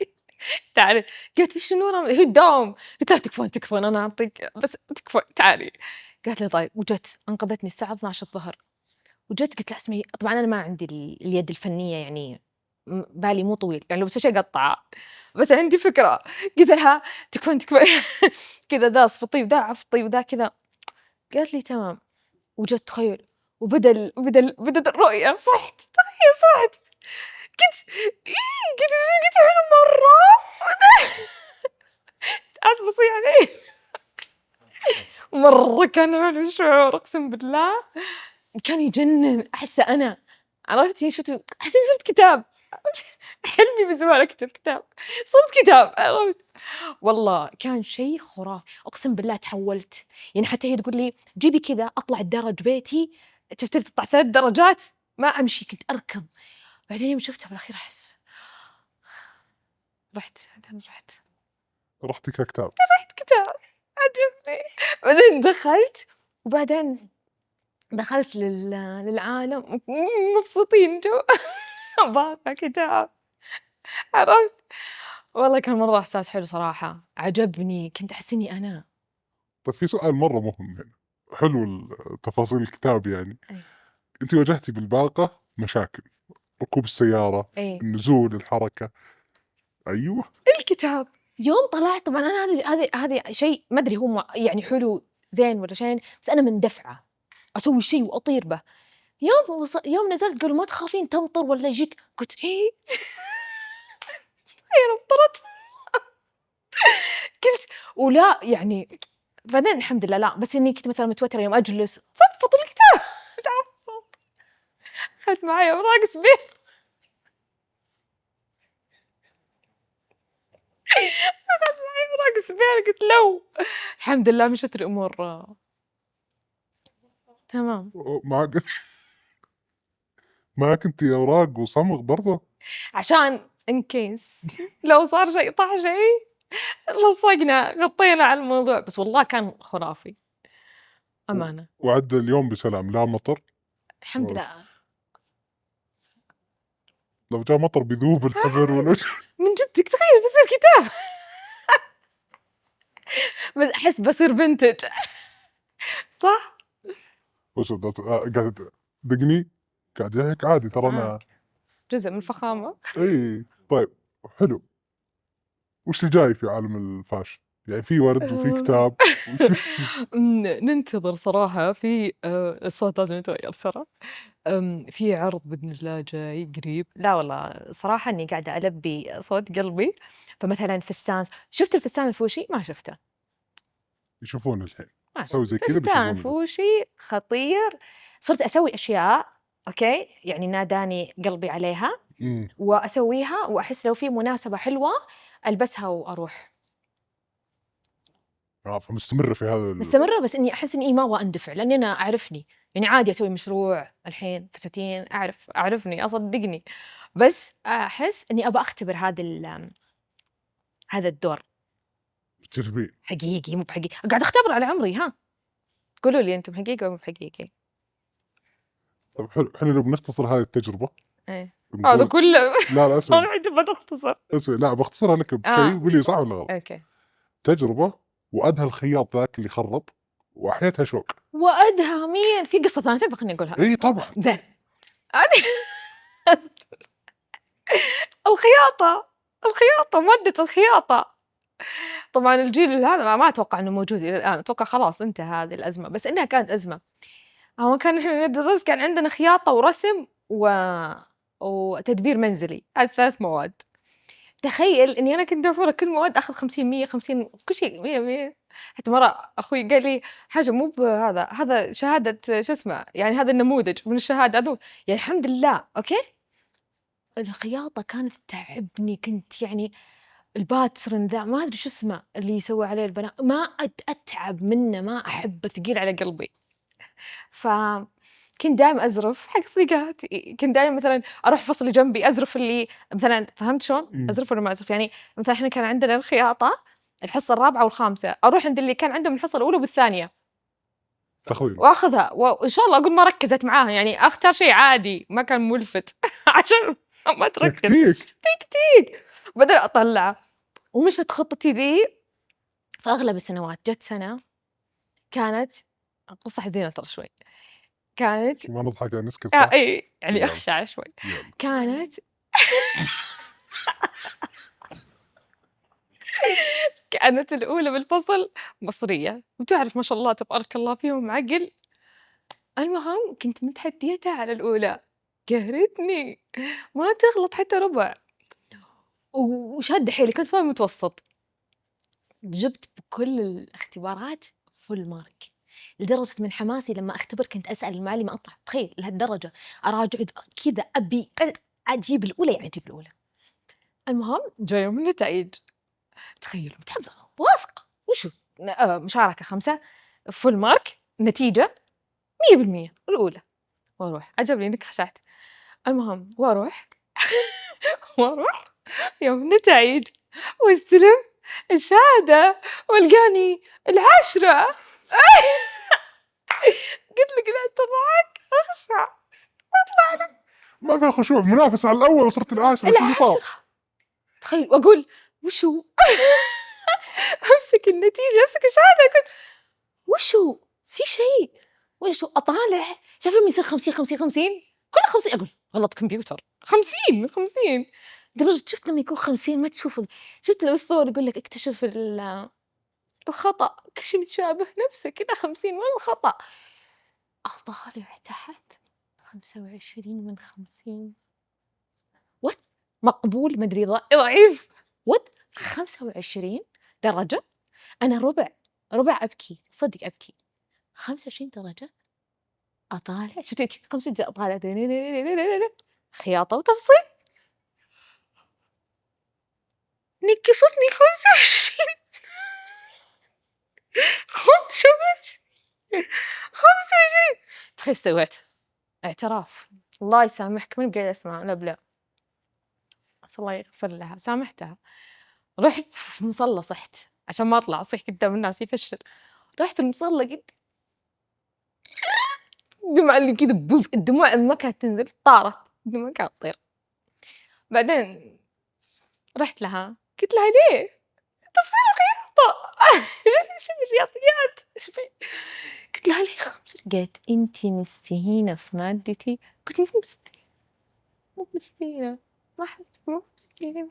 Speaker 2: تعالي، قالت لي: "شنو هي تداوم." قُلت لها: "تكفون أنا أعطيك بس تكفون تعالي." قالت لي: "طيب." وجت أنقذتني الساعة 12:00 وجت قُلت لها: "اسمعي." طبعًا أنا ما عندي اليد الفنية يعني بالي مو طويل، يعني لو بسوي شي أقطّعه، بس عندي فكرة. قُلت لها: "تكفون." كذا ذا اصفطيه وذا عفطي وذا كذا، قالت لي: "تمام." وجت تخيل بدت الرؤية صحت، تخيل صحت، قُلت قُلت قُلت حلو مرة. أصبص يعني. مرة كان حلو الشعور أقسم بالله، كان يجنن أحسه أنا، عرفتِ حسيت صرت كتاب، حلمي من زمان أكتب كتاب، صرت كتاب عرفت، والله كان شيء خرافي، أقسم بالله تحولت، يعني حتى هي تقول لي: "جيبي كذا أطلع الدرج بيتي." شُفتِ تطلع 3 درجات ما أمشي كنت أركض، بعدين يوم شُفتها بالأخير أحس بعدين
Speaker 1: رُحتِ ككتاب.
Speaker 2: رحت كتاب عجبني، بعدين وبعدين دخلت للعالم مبسوطين أنتم باقة كتاب عرفت؟ والله كان مرة إحساس حلو صراحة، عجبني كنت أحس إني أنا.
Speaker 1: طيب في سؤال مرّة مهم هنا، حلو تفاصيل الكتاب يعني.
Speaker 2: أي.
Speaker 1: أنتِ واجهتِ بالباقة مشاكل، ركوب السيارة،
Speaker 2: إيه،
Speaker 1: النزول، الحركة، أيوه.
Speaker 2: الكتاب يوم طلعت طبعًا أنا هذه شيء ما أدري هو يعني حلو زين والّا شين، بس أنا مندفعة أسوي شيء وأطير به، يوم نزلت قالوا: "ما تخافين تمطر والّا يجيك." قُلت: "إيه." هي مطرت قُلت ولا يعني بعدين الحمد لله لأ، بس إني كنت مثلًا متوترة يوم أجلس صفّط الكتاب اتعفّط، أخذت معي أوراق سبير أخذت معي أوراق سبير قُلت لو الحمد لله مشت الأمور تمام،
Speaker 1: معاك معاك أنتِ أوراق وصمغ برضه؟
Speaker 2: عشان in case لو صار شيء طاح شيء لصقنا غطينا على الموضوع، بس والله كان خرافي
Speaker 1: و
Speaker 2: أمانة،
Speaker 1: وعدّى اليوم بسلام، لا مطر؟
Speaker 2: الحمد لله
Speaker 1: لو جا مطر بيذوب الحبر
Speaker 2: من جد تخيل بيصير كتاب بس أحس باصير vintage صح؟
Speaker 1: بس قاعد تدقني؟ قاعد هيك عادي ترى أنا.
Speaker 2: جزء من الفخامة.
Speaker 1: طيب حلو. وش الجاي في عالم الفاشن؟ يعني في ورد وفي
Speaker 2: آه.
Speaker 1: كتاب وفي
Speaker 2: ننتظر صراحة في الصوت لازم يتغيّر ترى. في عرض بإذن الله جاي قريب، لا والله صراحة إني قاعدة ألبّي صوت قلبي، فمثلًا فستان شُفت الفستان الفوشي؟ ما شُفته،
Speaker 1: يشوفون الحين،
Speaker 2: ما
Speaker 1: سوي
Speaker 2: شُفته،
Speaker 1: زي كذا
Speaker 2: فستان
Speaker 1: بيشوفون الحين.
Speaker 2: فوشي خطير، صرت أسوي أشياء أوكي، يعني ناداني قلبي عليها
Speaker 1: إمم.
Speaker 2: وأسويها وأحس لو في مناسبة حلوة ألبسها وأروح.
Speaker 1: فمستمرة في هذا
Speaker 2: مستمرة بس إني أحس إني ما أبغى أندفع، لإني أنا أعرفني، يعني عادي أسوي مشروع الحين فساتين أعرفني أصدقني، بس أحس إني أبغى أختبر هذا الدور
Speaker 1: التجربية.
Speaker 2: حقيقي مو بحقيقي، قاعدة أختبر على عمري ها، قولوا لي أنتم حقيقي والّا مو بحقيقي؟
Speaker 1: طب حلو، إحنا لو بنختصر هذه التجربة
Speaker 2: إيه، هذا
Speaker 1: بنقول
Speaker 2: كله
Speaker 1: لا، لا اسمعي،
Speaker 2: أنت بتختصر.
Speaker 1: اسمعي، لأ باختصرها لِك بشيء
Speaker 2: آه،
Speaker 1: وقولي لي صح والّا غلط.
Speaker 2: أوكي،
Speaker 1: تجربة وأدهى الخياط ذاك اللي خرّب وأحيتها شوك.
Speaker 2: وأدهى مين في قصة ثانية تبغى خليني أقولها،
Speaker 1: إي طبعًا.
Speaker 2: زين أنا الخياطة، مادة الخياطة. طبعًا الجيل هذا ما أتوقع إنه موجود إلى الآن، أتوقع خلاص انتهى هذه الأزمة، بس إنها كانت أزمة. هو كان إحنا ندرس كان عندنا خياطة ورسم وتدبير منزلي، هذه 3 مواد. تخيل إني أنا كنت دافورة كل مواد آخذ 50، 100، 50 كل شيء 100، 100. حتى مرة أخوي قال لي: "حاجة مو بهذا، هذا شهادة شو اسمه، يعني هذا النموذج من الشهادة هذول." يعني الحمد لله، أوكي؟ الخياطة كانت تتعبني، كنت يعني الباترن ذا ما أدري شو اسمه اللي يسوي عليه البنات، ما أتعب منه، ما أحبه ثقيل على قلبي. فكنت دايمًا أزرف حق صديقاتي، كنت دايمًا مثلًا أروح الفصل اللي جنبي أزرف اللي مثلًا فهمت شلون؟
Speaker 1: إمم.
Speaker 2: أزرف والّا ما أزرف؟ يعني مثلًا إحنا كان عندنا الخياطة الحصة الرابعة والخامسة، أروح عند اللي كان عندهم الحصة الأولى والثانية
Speaker 1: تخوين.
Speaker 2: وآخذها، وإن شاء الله أقول ما ركزت معاها، يعني أختار شيء عادي ما كان ملفت عشان ما تركز.
Speaker 1: تكتيك.
Speaker 2: تكتيك بعدين أطلّعه، ومشت خطتي ذي في أغلب السنوات، جات سنة كانت قصة حزينة ترى شوي، كانت
Speaker 1: عشان ما نضحك يعني نسكت صح؟
Speaker 2: إي يعني
Speaker 1: يالّا،
Speaker 2: أخشع شوي،
Speaker 1: يالّا.
Speaker 2: كانت كانت الأولى بالفصل مصرية، وتعرف ما شاء الله تبارك الله فيهم عقل، المهم كنت متحديتها على الأولى، قهرتني ما تغلط حتى ربع، وشادة حيلي كنت فوق المتوسط. جِبت بكل الاختبارات full mark لدرجة من حماسي لمّا أختبر كنت أسأل المعلمة أطلع، تخيل لهالدرجة أراجع كذا أبي أجيب الأولى يعني أجيب الأولى. المهم جا يوم النتايج، تخيلوا متحمسة واثقة وشو مشاركة 5 full mark نتيجة 100% الأولى، وأروح عجبني إنِك خشعتِ. المهم وأروح وأروح يوم النتايج واستلم الشهادة والقاني ال10. قلت لك لا تضحك أخشع
Speaker 1: ما في خشوع، منافس على الأول وصرت العاشرة، شو اللي صار؟
Speaker 2: ال10 تخيل وأقول وشو أمسك النتيجة أمسك الشهادة أقول وشو في شيء وشو أطالع شايف لما يصير 50 50 50 كلها 50 أقول غلط كمبيوتر 50 50 لدرجة شفت لما يكون 50 ما تشوف شفت الأسطورة يقول لك اكتشف الخطأ كل شيء متشابه نفسه كذا 50 وين الخطأ أطالع تحت 25 من 50 وات مقبول ما أدري ضعيف وات 25 درجة أنا ربع أبكي صدق أبكي 25 درجة أطالع شُفت 25 أطالع خياطة وتفصيل نقّصتني 25 25 25 تخيل إيش سويت؟ اعتراف الله يسامحك ماني بقايلة اسمها لا بلا بس الله يغفر لها سامحتها رُحت مصلّى صحت عشان ما أطلع أصيح قدام الناس يفشل رُحت المصلّى قلت الدمعة اللي كذا بوف الدموع ما كانت تنزل طارت الدموع كانت تطير بعدين رُحت لها قلت لها ليه؟ تفصيل وخياطة إيش الرياضيات إيش في قلت لها ليه 5 قالت أنتِ مستهينة في مادتي قلت مو مستهينة مو مستهينة ما حد مو مستهينة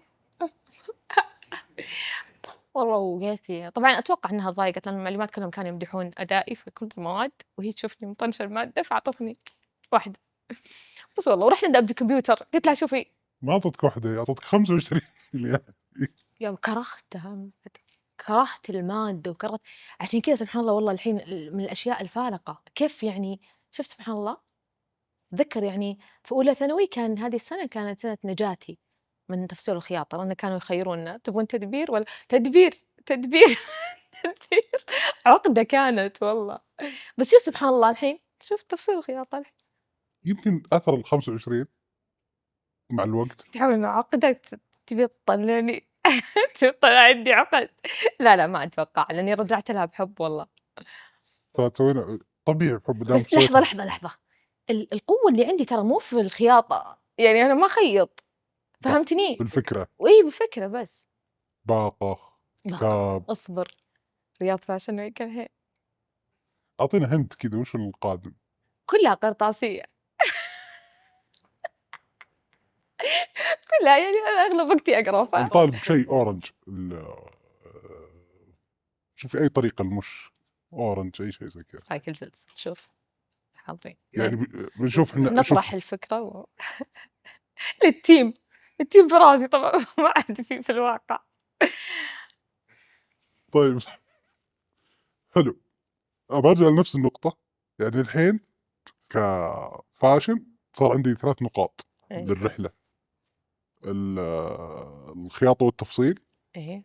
Speaker 2: والله وقالت لي طبعًا أتوقع إنها ضايقت لأن المعلمات كلهم كانوا يمدحون أدائي في كل المواد، وهي تشوفني مطنشة المادة فأعطتني واحدة. بس والله ورُحت عند الكمبيوتر قُلت لها شوفي
Speaker 1: ما أعطتك واحدة، أعطتك 25 يعني.
Speaker 2: كرهتها، كرهت المادة عشان كذا سبحان الله والله الحين من الأشياء الفارقة، كيف يعني شوف سبحان الله، أتذكر يعني في أولى ثانوي كان هذه السنة كانت سنة نجاتي من تفسير الخياطة، لأن كانوا يخيرونا تبغون تدبير والّا تدبير، تدبير، تدبير، عقدة كانت والله، بس شوف سبحان الله الحين، شوف تفسير الخياطة الحين
Speaker 1: يمكن أثر ال25 مع الوقت.
Speaker 2: تحول إنه عقدة تبي تطلعني تبي تطلع عندي عقد، لا، لا ما أتوقع لأني رجعت لها بحب والله.
Speaker 1: فسوينا طبيعي بحب ما دامِك
Speaker 2: بس لحظة،
Speaker 1: سويتها
Speaker 2: لحظة، لحظة، القوة اللي عندي ترى مو في الخياطة، يعني أنا ما أخيّط،
Speaker 1: صح،
Speaker 2: فهمتني؟
Speaker 1: بالفكرة،
Speaker 2: بفكرة بس.
Speaker 1: باقة،
Speaker 2: باقة،
Speaker 1: كتاب.
Speaker 2: اصبر، رياض فاشن ويك الحين،
Speaker 1: أعطينا hint كذا وش القادم؟
Speaker 2: كلها قرطاسية، كلها يعني أنا أغلب وقتي أقرا
Speaker 1: نطالب بشيء orange شوفي أي طريقة للمش orange أي شيء زي كذا.
Speaker 2: رايك الجلسة، شوف حاضرين،
Speaker 1: يعني بنشوف إحنا شوف.
Speaker 2: نطرح الفكرة للteam، الteam في راسي طبعًا ما عاد في الواقع.
Speaker 1: طيب حلو، بارجع لنفس النقطة، يعني الحين كfashion صار عندي 3 نقاط
Speaker 2: إيه،
Speaker 1: للرحلة، ال الخياطة والتفصيل
Speaker 2: إيه،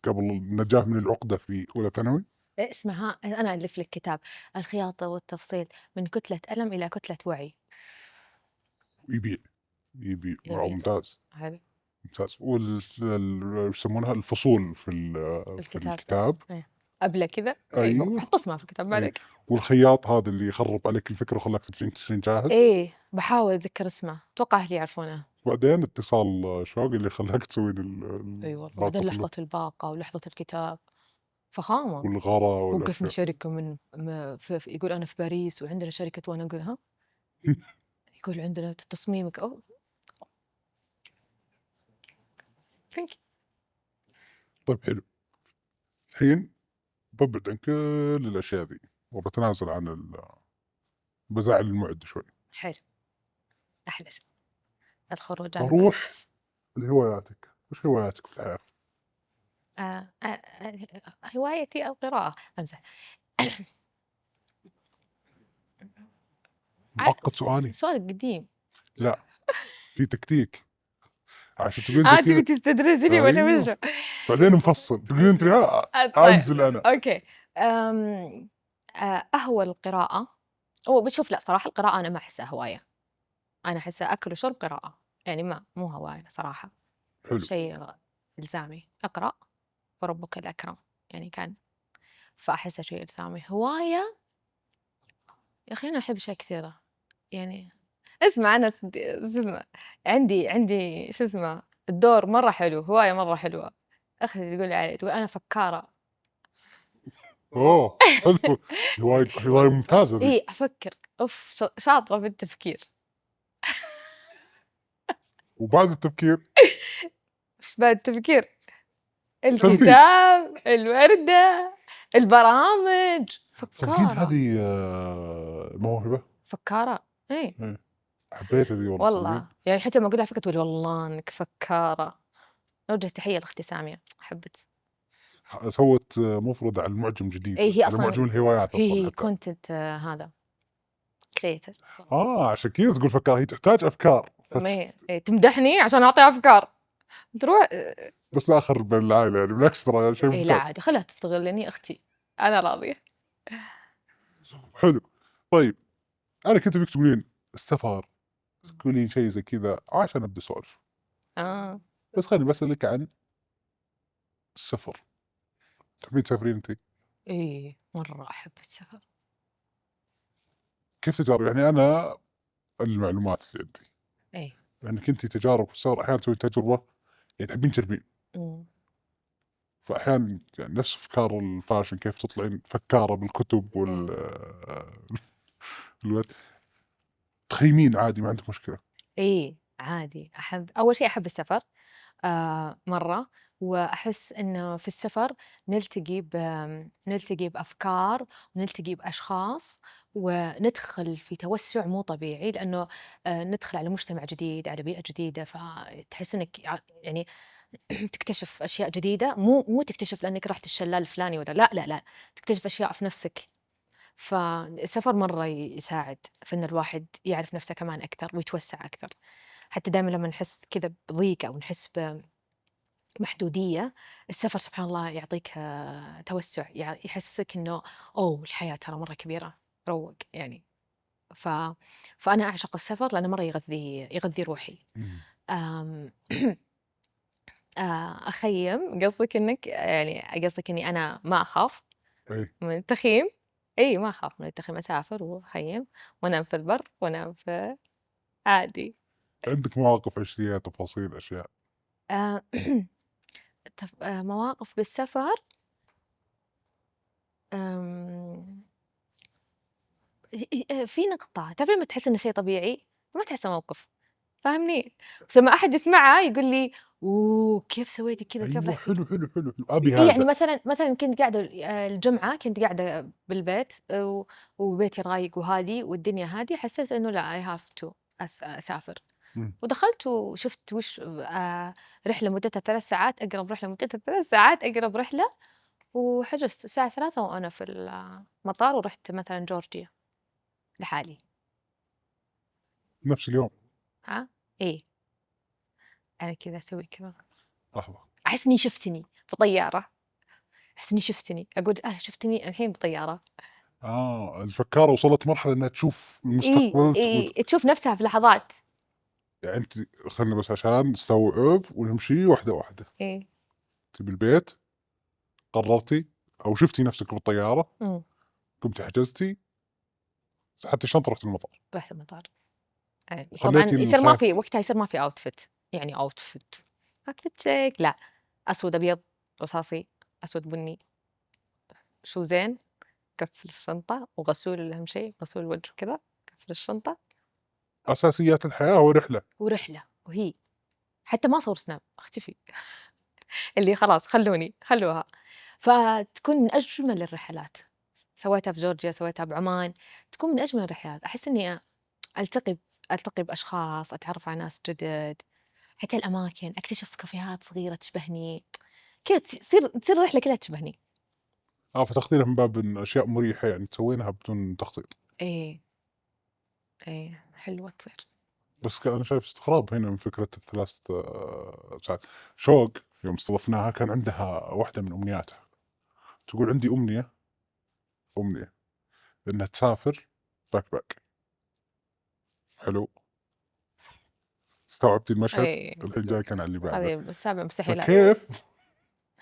Speaker 1: قبل النجاة من العقدة في أولى ثانوي،
Speaker 2: اسمها أنا أألف لك كتاب، الخياطة والتفصيل من كتلة ألم إلى كتلة وعي،
Speaker 1: يبيع، يبيع
Speaker 2: جميل،
Speaker 1: ممتاز،
Speaker 2: حلو،
Speaker 1: ممتاز. وش يسمونها الفصول في
Speaker 2: الكتاب،
Speaker 1: الكتاب.
Speaker 2: إيه، أبلة كذا، أيوه،
Speaker 1: أيوه،
Speaker 2: حُط اسمها في الكتاب ما
Speaker 1: إيه،
Speaker 2: عليك.
Speaker 1: والخياط هذا اللي يخرب عليك الفكرة وخلاك تشترين جاهز.
Speaker 2: إيه، باحاول أتذكر اسمه، أتوقع أهلي يعرفونه.
Speaker 1: وبعدين اتصال شوقي اللي خلاك تسوين
Speaker 2: أي والله، وبعدين
Speaker 1: باقة
Speaker 2: لحظة الباقة ولحظة الكتاب، فخامة.
Speaker 1: والغرا
Speaker 2: وقف من
Speaker 1: والأشياء.
Speaker 2: شركة من يقول أنا في باريس وعندنا شركة وأنا أقول ها؟ يقول عندنا تصميمك أوه! thank you.
Speaker 1: طيب حلو، الحين بابعد عن كل الأشياء ذي، وباتنازل عن بازعّل المُعد شوي،
Speaker 2: حلو، أحلى شيء، الخروج عن المألوف.
Speaker 1: باروح لهواياتِك، وش هواياتِك في الحياة؟
Speaker 2: هوايتي القراءة، أمزح. ع
Speaker 1: معقّد سؤالي؟
Speaker 2: سؤالك قديم.
Speaker 1: لأ، في تكتيك، عشان تقولين زي
Speaker 2: تبي
Speaker 1: كذا.
Speaker 2: تستدرجني والّا
Speaker 1: أيوه،
Speaker 2: وشو؟
Speaker 1: بعدين نفصّل، تقولين أنتِ
Speaker 2: طيب،
Speaker 1: أنزل أنا.
Speaker 2: أوكي. آمم، أهوى القراءة بشوف لأ صراحة القراءة أنا ما أحسها هواية، أنا أحسها أكل وشرب قراءة، يعني مو هواية صراحة،
Speaker 1: حلو،
Speaker 2: شيء إلزامي، أقرأ وربك الأكرم، يعني كان فأحسها شيء إلزامي. هواية يا أخي أنا أحب أشياء كثيرة، يعني اسمع أنا شو اسمه، عندي شو اسمه، الدور مرة حلو، هواية مرة حلوة، أختي تقول لي عليه، تقول أنا فكّارة.
Speaker 1: أوه! حلو، هواية ممتازة ذي.
Speaker 2: أفكّر، أوف شاطرة بالتفكير،
Speaker 1: وبعد التفكير
Speaker 2: إيش بعد التفكير؟
Speaker 1: تنفيذ.
Speaker 2: الكتاب، الوردة، البرامج،
Speaker 1: تصدقين
Speaker 2: فكّارة،
Speaker 1: هذه موهبة؟
Speaker 2: فكّارة، إيه.
Speaker 1: إيه، حبيتها ذي والله تصدقين؟
Speaker 2: والله، يعني حتى لمّا أقول لها على فكرة تقول لي والله إنِّك فكّارة، أوجه تحية لأختي سامية، أحبِّك.
Speaker 1: سوت مفردة على المعجم جديد،
Speaker 2: هي
Speaker 1: على
Speaker 2: أصلًا
Speaker 1: معجم الهوايات أصلًا
Speaker 2: هي
Speaker 1: حتى.
Speaker 2: content هذا creator.
Speaker 1: عشان كذا تقول فكّار، هي تحتاج أفكار،
Speaker 2: ما هي تمدحني عشان أعطيها أفكار، تروح
Speaker 1: بس لا أخرب بين العائلة يعني بالعكس ترى شيء
Speaker 2: لا
Speaker 1: ممتاز.
Speaker 2: عادي خليها تستغلني أختي، أنا راضية.
Speaker 1: حلو، طيب أنا كنت أبيك تقولين السفر، تقولين شيء زي كذا عشان أبدأ أسولف،
Speaker 2: آه،
Speaker 1: بس خليني باسألِك عن السفر، تحبين تسافرين أنتِ؟
Speaker 2: إيه مرة أحب السفر،
Speaker 1: كيف تجارب يعني أنا المعلومات اللي عندي،
Speaker 2: إيه،
Speaker 1: لأنِك أنتِ تجارب في السفر أحيانًا تسوين تجربة يعني تحبين تجربين،
Speaker 2: إمم،
Speaker 1: فأحيانًا يعني نفس أفكار الفاشن كيف تطلعين فكّارة بالكتب
Speaker 2: إيه،
Speaker 1: الوقت تخيمين عادي ما عندِك مشكلة.
Speaker 2: إيه، عادي أحب أول شيء أحب السفر مرة، وأحس إنه في السفر نلتقي بأفكار ونلتقي بأشخاص وندخل في توسُّع مو طبيعي، لأنه ندخل على مجتمع جديد، على بيئة جديدة، فتحس إنِك يعني تكتشف أشياء جديدة، مو تكتشف لأنِك رحتِ الشلال الفلاني والّا لأ، لأ، لأ، تكتشف أشياء في نفسِك. فالسفر مرّة يساعد في إن الواحد يعرف نفسه كمان أكثر ويتوسّع أكثر، حتى دايمًا لمّا نحس كذا بضيق أو نحس بمحدودية، السفر سبحان الله يعطيك توسُّع، يحسّسك إنه أوه! الحياة ترى مرّة كبيرة، روّق يعني. ف فأنا أعشق السفر لأنه مرّة يغذّي روحي.
Speaker 1: إمم.
Speaker 2: آمم أخيّم قصدِك إنِّك يعني قصدِك إني أنا ما أخاف
Speaker 1: أي.
Speaker 2: من التخييم؟ إي ما أخاف من التخييم، أسافر وأخيّم وأنام في البر وأنام في عادي.
Speaker 1: عندِك مواقف، أشياء، تفاصيل، أشياء؟
Speaker 2: آآ مواقف بالسفر. آمم في نقطة، تعرفين لمّا تحسّي إنه شيء طبيعي ما تحسّه موقف، فاهمني؟ بس لمّا أحد يسمعها يقول لي: "أوه! كيف سويتِ كذا، كيف
Speaker 1: أيوه،
Speaker 2: رحتِ
Speaker 1: حلو، حلو، حلو، حلو، أبي
Speaker 2: يعني
Speaker 1: هذا.
Speaker 2: مثلًا كنت قاعدة الجمعة كنت قاعدة بالبيت وبيتي رايق وهادي والدنيا هادية، حسّيت إنه لأ I have to أسافر،
Speaker 1: إمم.
Speaker 2: ودخلت وشُفت وش رحلة مدتها 3 ساعات، أقرب رحلة مدتها 3 ساعات، أقرب رحلة، وحجزت الساعة 15:00 وأنا في المطار ورُحت مثلًا جورجيا لحالي.
Speaker 1: نفس اليوم.
Speaker 2: ها؟ إيه، أنا كذا أسوي كذا،
Speaker 1: لحظة.
Speaker 2: أحس إني شُفتني في طيارة، أحس إني شُفتني، أقول شُفتني الحين بطيارة.
Speaker 1: الفكّارة وصلت مرحلة إنها تشوف المستقبل
Speaker 2: تشوف نفسها في لحظات.
Speaker 1: يعني أنتِ خلّيني بس عشان نستوعب ونمشي واحدة، واحدة.
Speaker 2: إيه،
Speaker 1: أنتِ بالبيت قررتِ أو شُفتِ نفسِك بالطيارة،
Speaker 2: إمم،
Speaker 1: قمتِ حجزتِ، سحبتِ الشنطة رُحتِ المطار،
Speaker 2: رُحت المطار،
Speaker 1: وخلّيتِ
Speaker 2: طبعًا
Speaker 1: الخيمة.
Speaker 2: يصير ما في outfit يعني outfit شيك لأ، أسود، أبيض، رصاصي، أسود، بني، شوزين، قفّل الشنطة، وغسول أهم شي، غسول وجه وكذا، قفّل الشنطة،
Speaker 1: أساسيات الحياة ورحلة.
Speaker 2: ورحلة، حتى ما أصور سناب، أختفي. اللي خلاص خلّوها. فتكون من أجمل الرحلات، سويتها في جورجيا، سويتها بعمان، تكون من أجمل الرحلات، أحس إني ألتقي ألتقي بأشخاص، أتعرف على ناس جدد، حتى الأماكن، أكتشف كافيهات صغيرة تشبهني، كذا تصير الرحلة كلها تشبهني.
Speaker 1: فتاخدينها من باب إن أشياء مريحة يعني تسوينها بدون تخطيط.
Speaker 2: إيه، إيه، حلوة تصير.
Speaker 1: أنا شايف استغراب هنا من فكرة ال3 ساعات. شوق يوم استضفناها كان عندها واحدة من أمنياتها، تقول عندي أمنية إنها تسافر backpack. حلو، استوعبتِ المشهد؟
Speaker 2: إيه،
Speaker 1: الحين جاي كان على اللي بعده.
Speaker 2: هذه من 7 مستحيلات.
Speaker 1: فكيف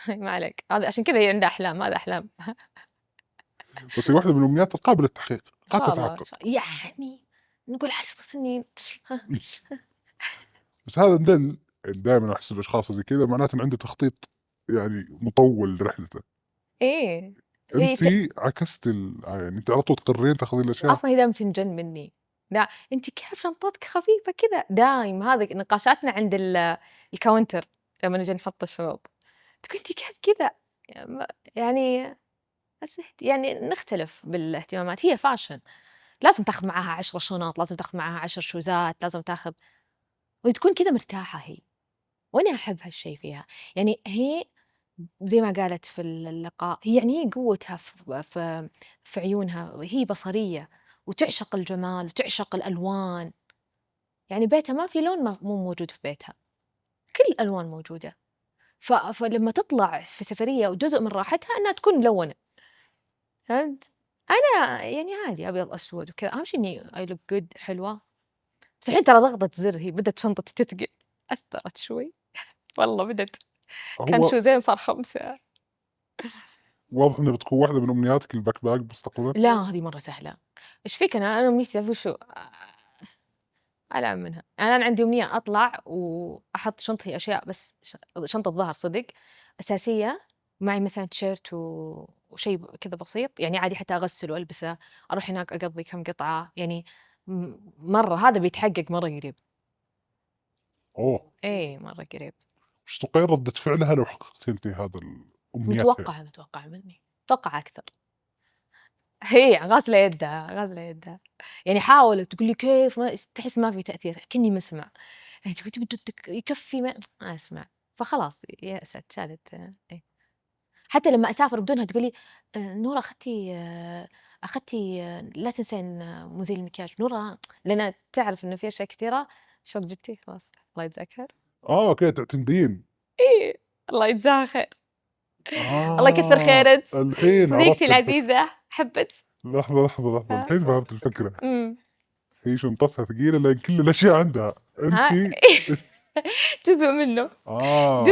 Speaker 2: ما عليك، هذا عشان كذا هي عندها أحلام، هذا أحلام.
Speaker 1: بس هي واحدة من الأمنيات القابلة للتحقيق،
Speaker 2: إن
Speaker 1: قد
Speaker 2: شاء الله،
Speaker 1: تتحقق.
Speaker 2: يعني نقول 10 سنين. ها.
Speaker 1: بس هذا دايمًا أحس الأشخاص زي كذا معناته إن عنده تخطيط يعني مطوّل لرحلته.
Speaker 2: إيه، هي
Speaker 1: أنتِ عكست يعني أنتِ على طول تقررين تاخذين الأشياء.
Speaker 2: أصلًا هي دايمًا تنجن مني، لأ أنتِ كيف شنطتِك خفيفة كذا، دايم هذا نقاشاتنا عند الكاونتر لمّا نيجي نحط الشنط، تقول أنتِ كيف كذا، م يعني بس يعني نختلف بالاهتمامات، هي fashion لازم تاخذ معاها 10 شنط، لازم تاخذ معاها 10 شوزات، لازم تاخذ وتكون كذا مرتاحة هي، وأنا أحب هالشي فيها، يعني هي زي ما قالت في اللقاء، يعني هي قوتها في عيونها، هي بصرية وتعشق الجمال وتعشق الألوان، يعني بيتها ما في لون مو موجود في بيتها، كل الألوان موجودة، فلمّا تطلع في سفرية وجزء من راحتها إنها تكون ملونة، فهمت؟ أنا يعني عادي أبيض، أسود وكذا، أهم شي إني I look good حلوة، بس الحين ترى ضغطة زر هي بدأت شنطتي تثقل، أثّرت شوي، والله بدأت، كان
Speaker 1: هو
Speaker 2: شوزين صار 5.
Speaker 1: واضح إنها بتكون واحدة من أمنياتِك الback bag مستقبلًا.
Speaker 2: لا هذه مرة سهلة، إيش فيك أنا أمنيتي تعرف وشو؟ ألعب منها، يعني أنا عندي أمنية أطلع وأحط شنطتي أشياء بس شنطة ظهر صدق أساسية، ومعي مثلًا تيشيرت وشي كذا بسيط، يعني عادي حتى أغسله وألبسه، أروح هناك أقضي كم قطعة، يعني مرة هذا بيتحقق مرة قريب،
Speaker 1: أوه!
Speaker 2: إيه مرة قريب.
Speaker 1: وش تتوقعين ردة فعلها لو حققتِ أنتِ هذا أمنيتها يعني؟
Speaker 2: متوقعة مني، متوقعة أكثر. هي غاسلة يدها، غاسلة يدها. يعني حاولت تقول لي: "كيف؟" ما تحس ما في تأثير، كأني ما أسمع. يعني تقول: "تبي جدك يكفي." ما أسمع. فخلاص يأست، شالت إيه. حتى لمّا أسافر بدونها تقول لي: نورة أخدتِ لا تنسين مزيل المكياج، نورة." لأنها تعرف إنه في أشياء كثيرة شوق جبتِ خلاص الله يجزاك خير.
Speaker 1: كده تعتمدين.
Speaker 2: إيه، الله يجزاها خير. الله يكثر
Speaker 1: آه،
Speaker 2: خيرِك،
Speaker 1: الحين
Speaker 2: صديقتي
Speaker 1: عرفت الفكرة.
Speaker 2: العزيزة حبِّت.
Speaker 1: لحظة، لحظة، لحظة،
Speaker 2: ها،
Speaker 1: الحين فهمت الفكرة.
Speaker 2: إمم،
Speaker 1: هي شنطتها ثقيلة لإن كل الأشياء عندها، أنتِ
Speaker 2: ها جزء منه،
Speaker 1: آه،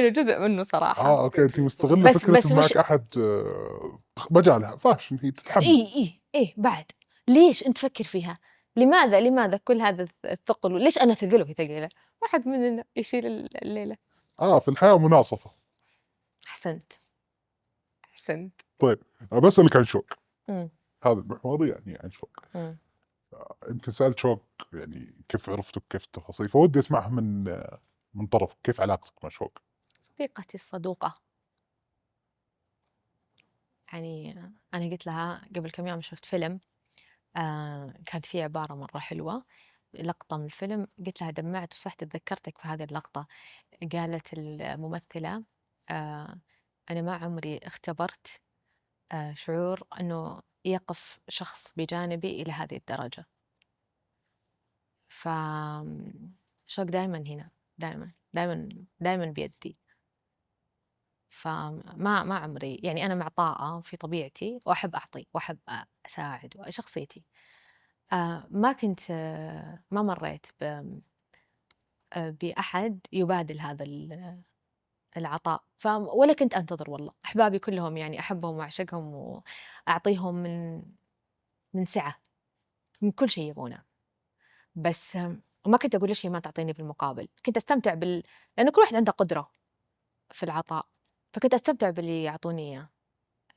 Speaker 2: جزء منه صراحة.
Speaker 1: أوكي، أنتِ مستغلة فكرة
Speaker 2: بس
Speaker 1: إن
Speaker 2: وش
Speaker 1: معك أحد مجالها fashion هي تتحمّل.
Speaker 2: إيه بعد. ليش أنت فكّر فيها، لماذا كل هذا الثقل، وليش أنا ثقيل وهي ثقيلة؟ واحد مننا يشيل الليلة.
Speaker 1: في الحياة مناصفة.
Speaker 2: أحسنت، أحسنت.
Speaker 1: طيب، باسألِك عن شوق،
Speaker 2: إمم،
Speaker 1: هذا المحور يعني عن شوق.
Speaker 2: إمم.
Speaker 1: يمكن سألت شوق يعني كيف عرفتوا، كيف التفاصيل، فودي أسمعها من طرفِك، كيف علاقتِك مع شوق؟
Speaker 2: صديقتي الصدوقة، يعني أنا قُلت لها قبل كم يوم شُفت فيلم كانت فيه عبارة مرة حلوة، لقطة من الفيلم قُلت لها دمعت وصحت اتذكرتِك في هذه اللقطة. قالت الممثلة آآ أنا ما عمري اختبرت شعور إنه يقف شخص بجانبي إلى هذه الدرجة. ف الشوق دايمًا هنا، دايمًا، دايمًا، دايمًا بيدي. ما عمري يعني أنا معطاءة في طبيعتي وأحب أعطي وأحب أساعد شخصيتي. ما كنت ما مرّيت بأحد يبادل هذا العطاء، ولا كنت أنتظر والله. أحبابي كلهم يعني أحبهم وأعشقهم وأعطيهم من سعة، من كل شيء يبونه. بس وما كنت أقول ليش هي ما تعطيني بالمقابل، كنت أستمتع لأنه كل واحد عنده قدرة في العطاء، فكنت أستمتع باللي يعطوني إياه.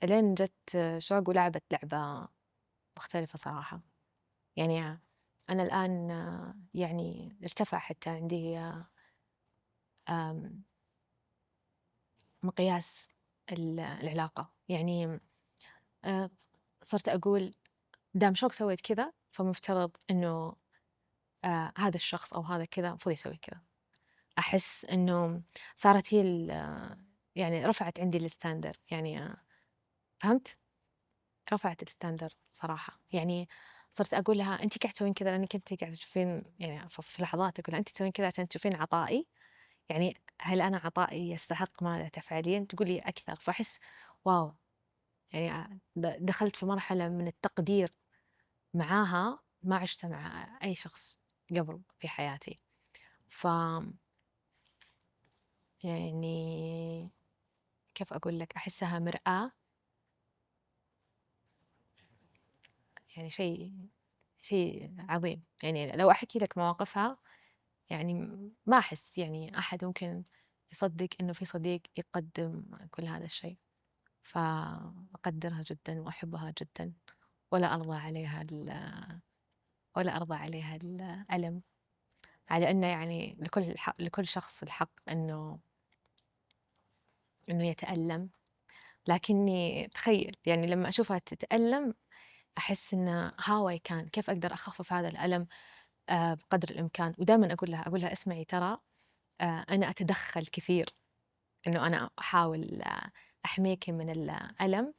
Speaker 2: إلين جت شوق ولعبت لعبة مختلفة صراحة. يعني أنا الآن يعني ارتفع حتى عندي آمم مقياس العلاقة. يعني آآ صرت أقول دام شوق سويت كذا، فمفترض إنه هذا الشخص أو هذا كذا المفروض يسوي كذا. أحس إنه صارت هي يعني رفعت عندي الstandard يعني فهمت؟ رفعت الstandard صراحة. يعني صرت أقول لها أنتِ قاعدة تسوين كذا لأنِك أنتِ قاعدة تشوفين يعني في لحظات أقول لها أنتِ تسوين كذا عشان تشوفين عطائي، يعني هل أنا عطائي يستحق ما تفعلين؟ تقول لي أكثر، فأحس واو! يعني دخلت في مرحلة من التقدير معاها ما عشتها مع أي شخص قبل في حياتي. ف يعني كيف أقول لك، أحسها مرآة، يعني شيء عظيم. يعني لو أحكي لك مواقفها يعني ما أحس يعني أحد ممكن يصدق إنه في صديق يقدم كل هذا الشيء. فأقدرها جدا وأحبها جدا، ولا أرضى عليها ولا أرضى عليها الألم، على إنه يعني لكل شخص الحق إنه يتألم. لكني تخيل يعني لما أشوفها تتألم أحس إنه how I can كيف أقدر أخفف هذا الألم بقدر الإمكان. ودائما أقول لها اسمعي ترى أنا أتدخل كثير إنه أنا أحاول أحميكِ من الألم،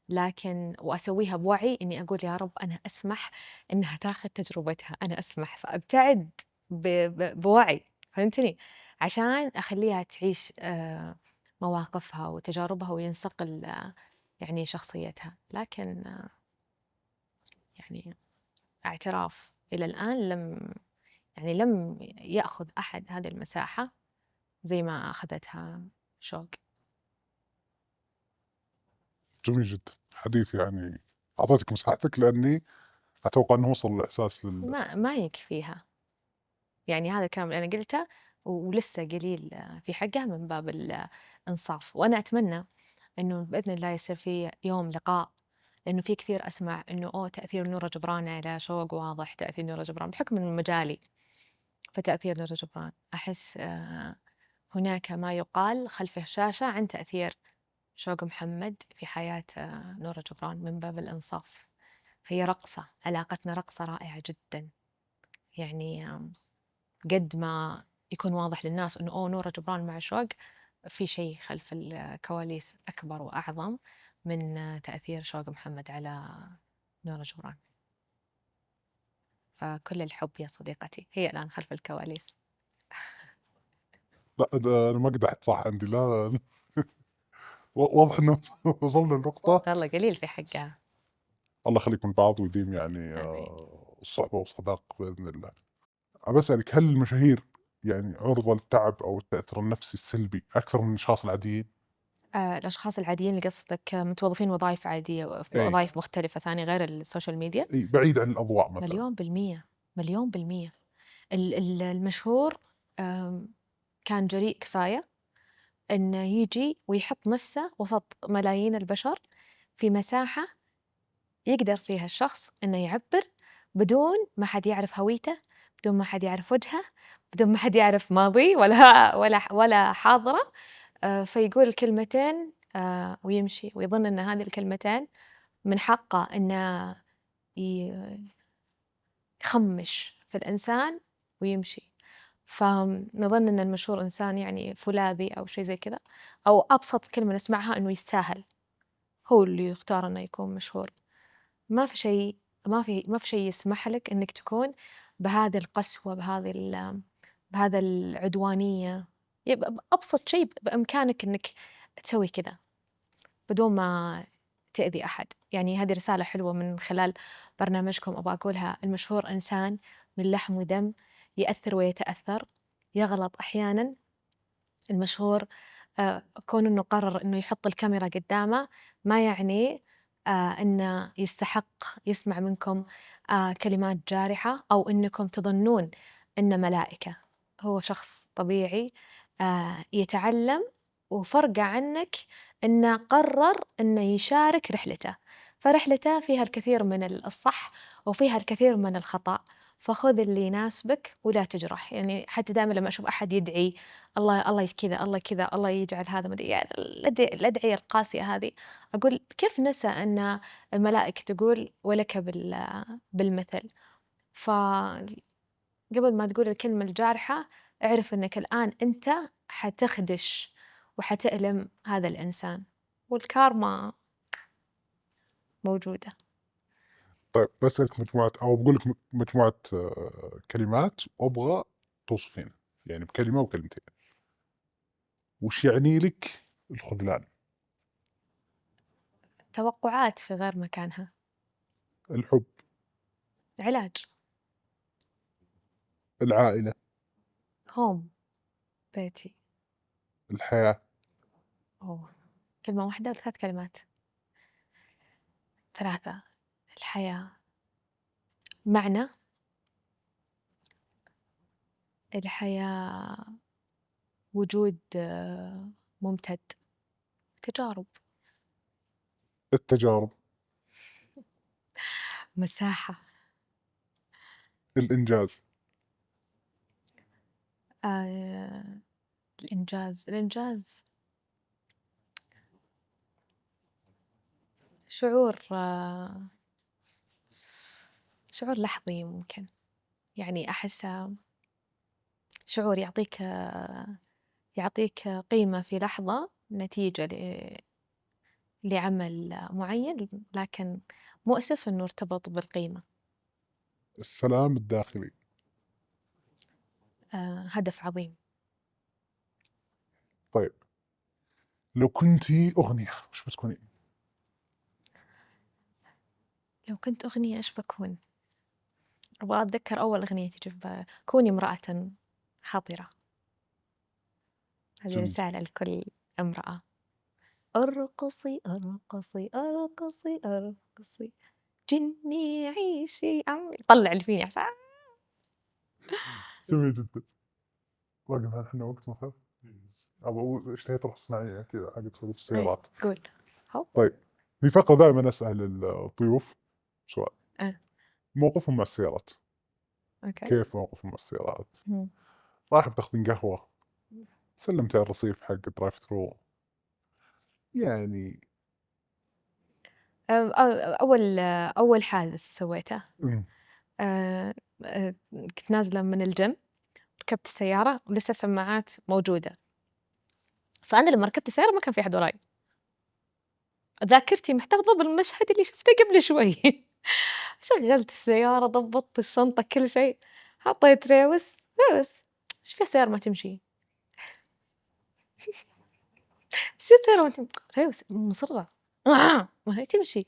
Speaker 2: لكن وأسويها بوعي إني أقول يا رب أنا أسمح إنها تاخذ تجربتها، أنا أسمح، فأبتعد بوعي، فهمتني؟ عشان أخلّيها تعيش مواقفها وتجاربها وينصقل يعني شخصيتها. لكن يعني اعتراف إلى الآن لم يأخذ أحد هذه المساحة زي ما أخذتها شوق.
Speaker 1: جميل جدًا، حديث يعني أعطيتِك مساحتِك لأني أتوقع إنه وصل الإحساس
Speaker 2: ما يكفيها. يعني هذا الكلام اللي أنا قُلته ولسه قليل في حقها من باب الإنصاف. وأنا أتمنى إنه بإذن الله يصير في يوم لقاء، لإنه في كثير أسمع إنه تأثير نورة جبران على شوق واضح، تأثير نورة جبران بحكم من مجالي. فتأثير نورة جبران أحس هناك ما يقال خلف الشاشة عن تأثير شوق محمد في حياة نورة جبران من باب الإنصاف. هي رقصة، علاقتنا رقصة رائعة جدا. يعني قد ما يكون واضح للناس إنه أوه نورة جبران مع شوق، في شيء خلف الكواليس أكبر وأعظم من تأثير شوق محمد على نورة جبران. فكل الحب يا صديقتي، هي الآن خلف الكواليس.
Speaker 1: لأ أنا ما قدحت صح عندي، لا واضح إنه وصلنا لنقطة.
Speaker 2: والله قليل في حقها.
Speaker 1: الله يخليكم لبعض ويديم يعني
Speaker 2: آمين.
Speaker 1: الصحبة والصداقة بإذن الله. أبى أسألِك، هل المشاهير يعني عُرضة للتعب أو التأثير النفسي السلبي أكثر من الأشخاص العاديين؟
Speaker 2: الأشخاص العاديين اللي قصدك متوظفين وظائف عادية في
Speaker 1: إي،
Speaker 2: وظائف مختلفة ثانية غير السوشيال ميديا؟
Speaker 1: إي، بعيد عن الأضواء مثلًا.
Speaker 2: مليون بالمية، مليون بالمية. المشهور آم، كان جريء كفاية إنه يجي ويحط نفسه وسط ملايين البشر في مساحة يقدر فيها الشخص إنه يعبر بدون ما حد يعرف هويته، بدون ما حد يعرف وجهه، بدون ما حد يعرف ماضيه ولا حاضره. فيقول الكلمتين ويمشي ويظن إن هذه الكلمتين من حقه إنه ي- يخمش في الإنسان ويمشي. فنظن إن المشهور إنسان يعني فولاذي أو شيء زي كذا، أو أبسط كلمة نسمعها إنه يستاهل، هو اللي يختار إنه يكون مشهور. ما في شيء، ما في شيء يسمح لك إنك تكون بهذه القسوة، بهذا العدوانية. يبقى بأبسط شيء بإمكانك إنك تسوي كذا بدون ما تأذي أحد. يعني هذه رسالة حلوة من خلال برنامجكم أبغى أقولها: المشهور إنسان من لحم ودم، يأثر ويتأثر، يغلط أحيانا. المشهور كون إنه قرر إنه يحط الكاميرا قدامه ما يعني إنه يستحق يسمع منكم كلمات جارحة أو إنكم تظنون إنه ملائكة. هو شخص طبيعي يتعلم، وفرقة عنك إنه قرر إنه يشارك رحلته. فرحلته فيها الكثير من الصح وفيها الكثير من الخطأ. فخذ اللي يناسبك ولا تجرح. يعني حتى دائما لما أشوف أحد يدعي الله كذا الله كذا الله يجعل هذا مدري، يعني الأدعية القاسية هذه، أقول كيف نسى أن الملائكة تقول ولك بالمثل. فقبل ما تقول الكلمة الجارحة اعرف أنك الآن أنت حتخدش وحتألم هذا الإنسان، والكارما موجودة.
Speaker 1: طيب باسألِك مجموعة، أو باقول لِك مجموعة كلمات وأبغى توصفينها، يعني بكلمة وكلمتين. وش يعني لِك الخذلان؟
Speaker 2: توقعات في غير مكانها.
Speaker 1: الحب،
Speaker 2: علاج.
Speaker 1: العائلة،
Speaker 2: هوم، بيتي.
Speaker 1: الحياة.
Speaker 2: أوه. كلمة واحدة ولا 3 كلمات؟ 3. الحياة معنى. الحياة وجود ممتد. تجارب.
Speaker 1: التجارب،
Speaker 2: مساحة.
Speaker 1: الإنجاز.
Speaker 2: آه، الإنجاز شعور شعور لحظي ممكن. يعني أحسه شعور يعطيك قيمة في لحظة نتيجة لعمل معين، لكن مؤسف إنه ارتبط بالقيمة.
Speaker 1: السلام الداخلي.
Speaker 2: هدف عظيم.
Speaker 1: طيب لو كنتِ أغنية وش بتكونين؟
Speaker 2: لو كنت أغنية إيش بكون؟ أبغى أتذكر أول أغنية تجي في كوني امرأة خطرة. هذه
Speaker 1: جميل.
Speaker 2: رسالة لكل امرأة: ارقصي ارقصي ارقصي ارقصي، جني عيشي طلع اللي فيني عسى.
Speaker 1: جميل جدًا. واقف الحين وقت مثلًا؟ أبغى اشتهيت روح صناعية كذا حق تسوي في
Speaker 2: ايه
Speaker 1: السيارات.
Speaker 2: قول. هو.
Speaker 1: طيب في فقرة دائمًا أسأل الضيوف سؤال:
Speaker 2: اه.
Speaker 1: موقفهم مع السيارات،
Speaker 2: اوكي.
Speaker 1: كيف موقفهم مع السيارات؟
Speaker 2: مم.
Speaker 1: رايحة بتاخذين قهوة، سلمت على الرصيف حق الدرايف ثرو يعني.
Speaker 2: أول حادث سويته
Speaker 1: إمم.
Speaker 2: آآ كنت نازلة من الgym، ركبت السيارة ولسه السماعات موجودة، فأنا لمّا ركبت السيارة ما كان في أحد وراي، ذاكرتي محتفظة بالمشهد اللي شفته قبل شوي. شغّلت السيارة، ضبطت الشنطة، كل شيء، حطيت ريوس، ريوس إيش في السيارة ما تمشي؟ إيش السيارة ما ريوس مصرّة ما هي تمشي،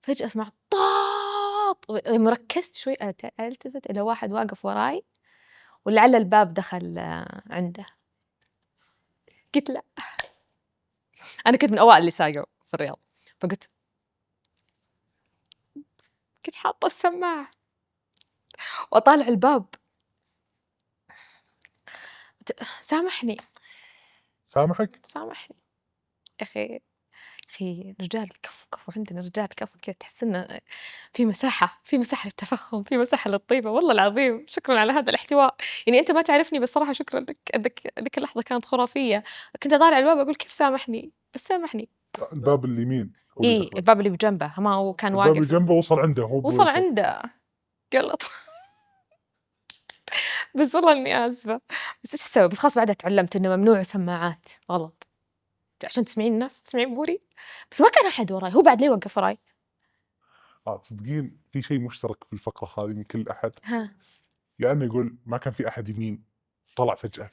Speaker 2: فجأة أسمع طاط، لمّا ركزت شوي ألتفت إلى واحد واقف وراي ولعل الباب دخل عنده، قُلت لأ، أنا كنت من أوائل اللي ساقوا في الرياض، فقُلت كنت حاطة السماعة وأطالع الباب، سامحني،
Speaker 1: سامحك؟
Speaker 2: سامحني، يا أخي رجال كفو عندنا رجال كفو كذا تحس إنه في مساحة للتفهم، في مساحة للطيبة، والله العظيم شكرًا على هذا الاحتواء، يعني أنت ما تعرفني بس صراحة شكرًا لك، ذيك اللحظة كانت خرافية، كنت أطالع الباب أقول كيف سامحني، بس سامحني،
Speaker 1: الباب اليمين هو اللي دخلك،
Speaker 2: الباب اللي بجنبه ما هو كان
Speaker 1: الباب اللي
Speaker 2: واقف
Speaker 1: جنبه وصل عنده هو
Speaker 2: وصل
Speaker 1: بوصل.
Speaker 2: عنده، قلط. بس والله إني آسفة، بس إيش أسوي؟ بس خلاص بعدها اتعلمت إنه ممنوع سماعات، غلط، عشان تسمعين الناس تسمعين بوري، بس ما كان أحد وراي، هو بعد ليه وقف وراي؟
Speaker 1: تصدقين في شيء مشترك في الفقرة هذه من كل أحد،
Speaker 2: ها.
Speaker 1: يا إنه يقول ما كان في أحد يمين طلع فجأة،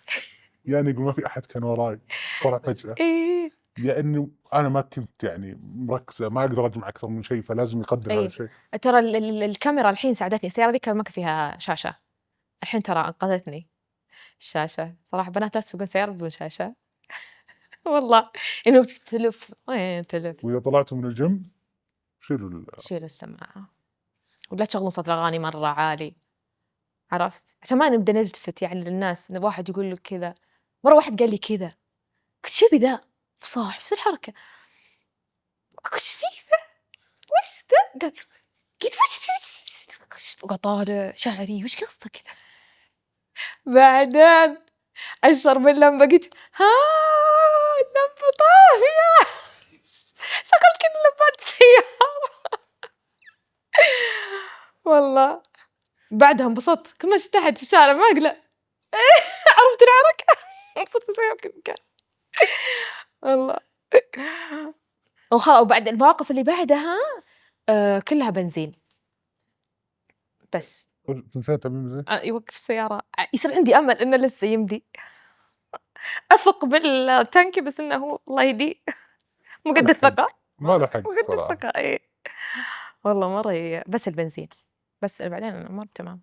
Speaker 1: يا إنه يقول ما في أحد كان وراي طلع فجأة،
Speaker 2: إيه،
Speaker 1: يا إنه أنا ما كنت يعني مركزة ما أقدر أجمع أكثر من شيء فلازم يقدر هذا
Speaker 2: إيه،
Speaker 1: الشيء.
Speaker 2: ترى الكاميرا الحين ساعدتني، السيارة ذيك ما كان فيها شاشة، الحين ترى أنقذتني الشاشة، صراحة بنات لا تسوقون سيارة بدون شاشة، والله إنه تلف وين تلف،
Speaker 1: وإذا طلعتوا من الجيم شيلوا
Speaker 2: شيلوا السماعة، ولا تشغلون صوت الأغاني مرة عالي. عرفت؟ عشان ما نبدا نلتفت يعني للناس، إن واحد يقول لك كذا، مرة واحد قال لي كذا، قلت شو بذا؟ صاح وش الحركة؟ وش فيه ذا؟ وش ذا؟ قلت وقعد طالع شعري وش قصدك كذا؟ بعدين أشر باللمبة قلت ها اللمبة طافية. شغلت كل لمبات السيارة. والله بعدها انبسطت كل ما شفت أحد في الشارع ما أقلع. عرفت الحركة؟ صرت أسويها بكل مكان والله. وبعد المواقف اللي بعدها كلها بنزين بس،
Speaker 1: نسيت أبي زين.
Speaker 2: يوقف السيارة يصير عندي أمل إنه لسه يمدي، أثق بالتانكي بس إنه هو الله يهديه مو
Speaker 1: ما
Speaker 2: قد
Speaker 1: له حق،
Speaker 2: الثقة،
Speaker 1: ما له حق
Speaker 2: مو قد
Speaker 1: الصراحة.
Speaker 2: الثقة إي، والله مرة بس البنزين، بس بعدين الأمور تمام.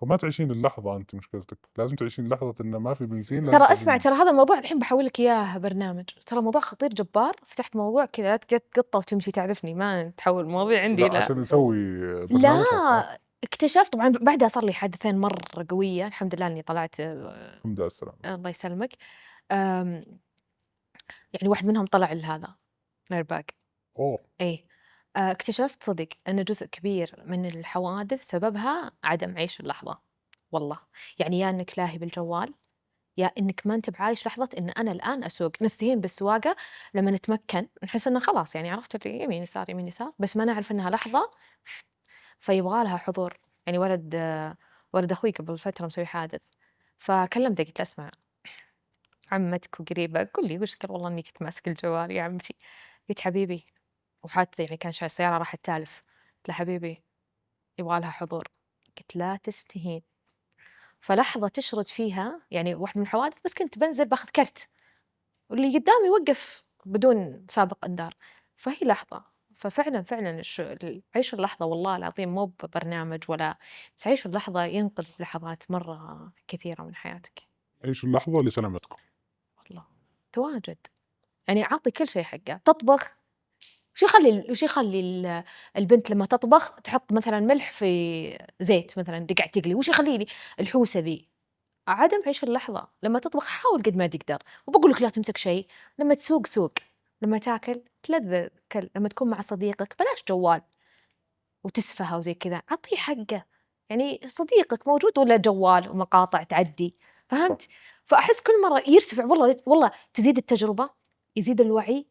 Speaker 1: وما تعيشين اللحظة أنتِ مشكلتك، لازم تعيشين لحظة إنه ما في بنزين لازم
Speaker 2: ترى اسمع،
Speaker 1: تاخذين.
Speaker 2: ترى هذا الموضوع الحين باحول لك إياه برنامج، ترى موضوع خطير جبار، فتحت موضوع كذا لا تقطّه وتمشي تعرفني، ما تحول المواضيع عندي
Speaker 1: لأ
Speaker 2: إلى
Speaker 1: عشان نسوي
Speaker 2: لا،
Speaker 1: برنامج خاص.
Speaker 2: اكتشفت طبعًا بعدها صار لي حادثين مرّة قوية، الحمد لله إني طلعت
Speaker 1: الحمد لله على السلامة.
Speaker 2: الله يسلمك، آمم، يعني واحد منهم طلع هذا airbag
Speaker 1: أوه!
Speaker 2: إيه، اكتشفت صدق إن جزء كبير من الحوادث سببها عدم عيش اللحظة، والله، يعني يا إنك لاهي بالجوال، يا إنك ما أنت بعايش لحظة إن أنا الآن أسوق، نستهين بالسواقة لمّا نتمكن نحس إنه خلاص يعني عرفت اللي يمين يسار يمين يسار، بس ما نعرف إنها لحظة فيبغى لها حضور، يعني ولد أخوي قبل فترة مسوي حادث، فكلمته قلت له: "اسمع عمتك وقريبة قُل لي وش؟" قال: "والله إني كنت ماسك الجوال يا عمتي." قلت: "حبيبي" وحادثة يعني كان السيارة راحت تالف، قلت له: "حبيبي يبغى لها حضور." قلت: "لا تستهين." فلحظة تشرد فيها يعني واحدة من الحوادث بس كنت بانزل باخذ كرت واللي قدامي وقف بدون سابق إنذار، فهي لحظة، ففعلًا، فعلًا عيش اللحظة والله العظيم مو ببرنامج ولا بس عيش اللحظة ينقذ لحظات مرة كثيرة من حياتك،
Speaker 1: عيشوا اللحظة لسلامتكم.
Speaker 2: والله تواجد، يعني أعطي كل شيء حقه، تطبخ وش يخلي البنت لمّا تطبخ تحط مثلًا ملح في زيت مثلًا اللي قاعد تقلي، وش يخلي لي الحوسة ذي؟ عدم عيش اللحظة، لمّا تطبخ حاول قد ما تقدر، مو باقول لك لا تمسك شيء، لمّا تسوق سوق، لمّا تاكل تلذذ كل، لمّا تكون مع صديقك بلاش جوال وتسفهة وزي كذا، عطيه حقه، يعني صديقك موجود والّا جوال ومقاطع تعدي،
Speaker 1: صح.
Speaker 2: فهمت؟ فأحس كل مرة يرتفع، والله تزيد التجربة، يزيد الوعي،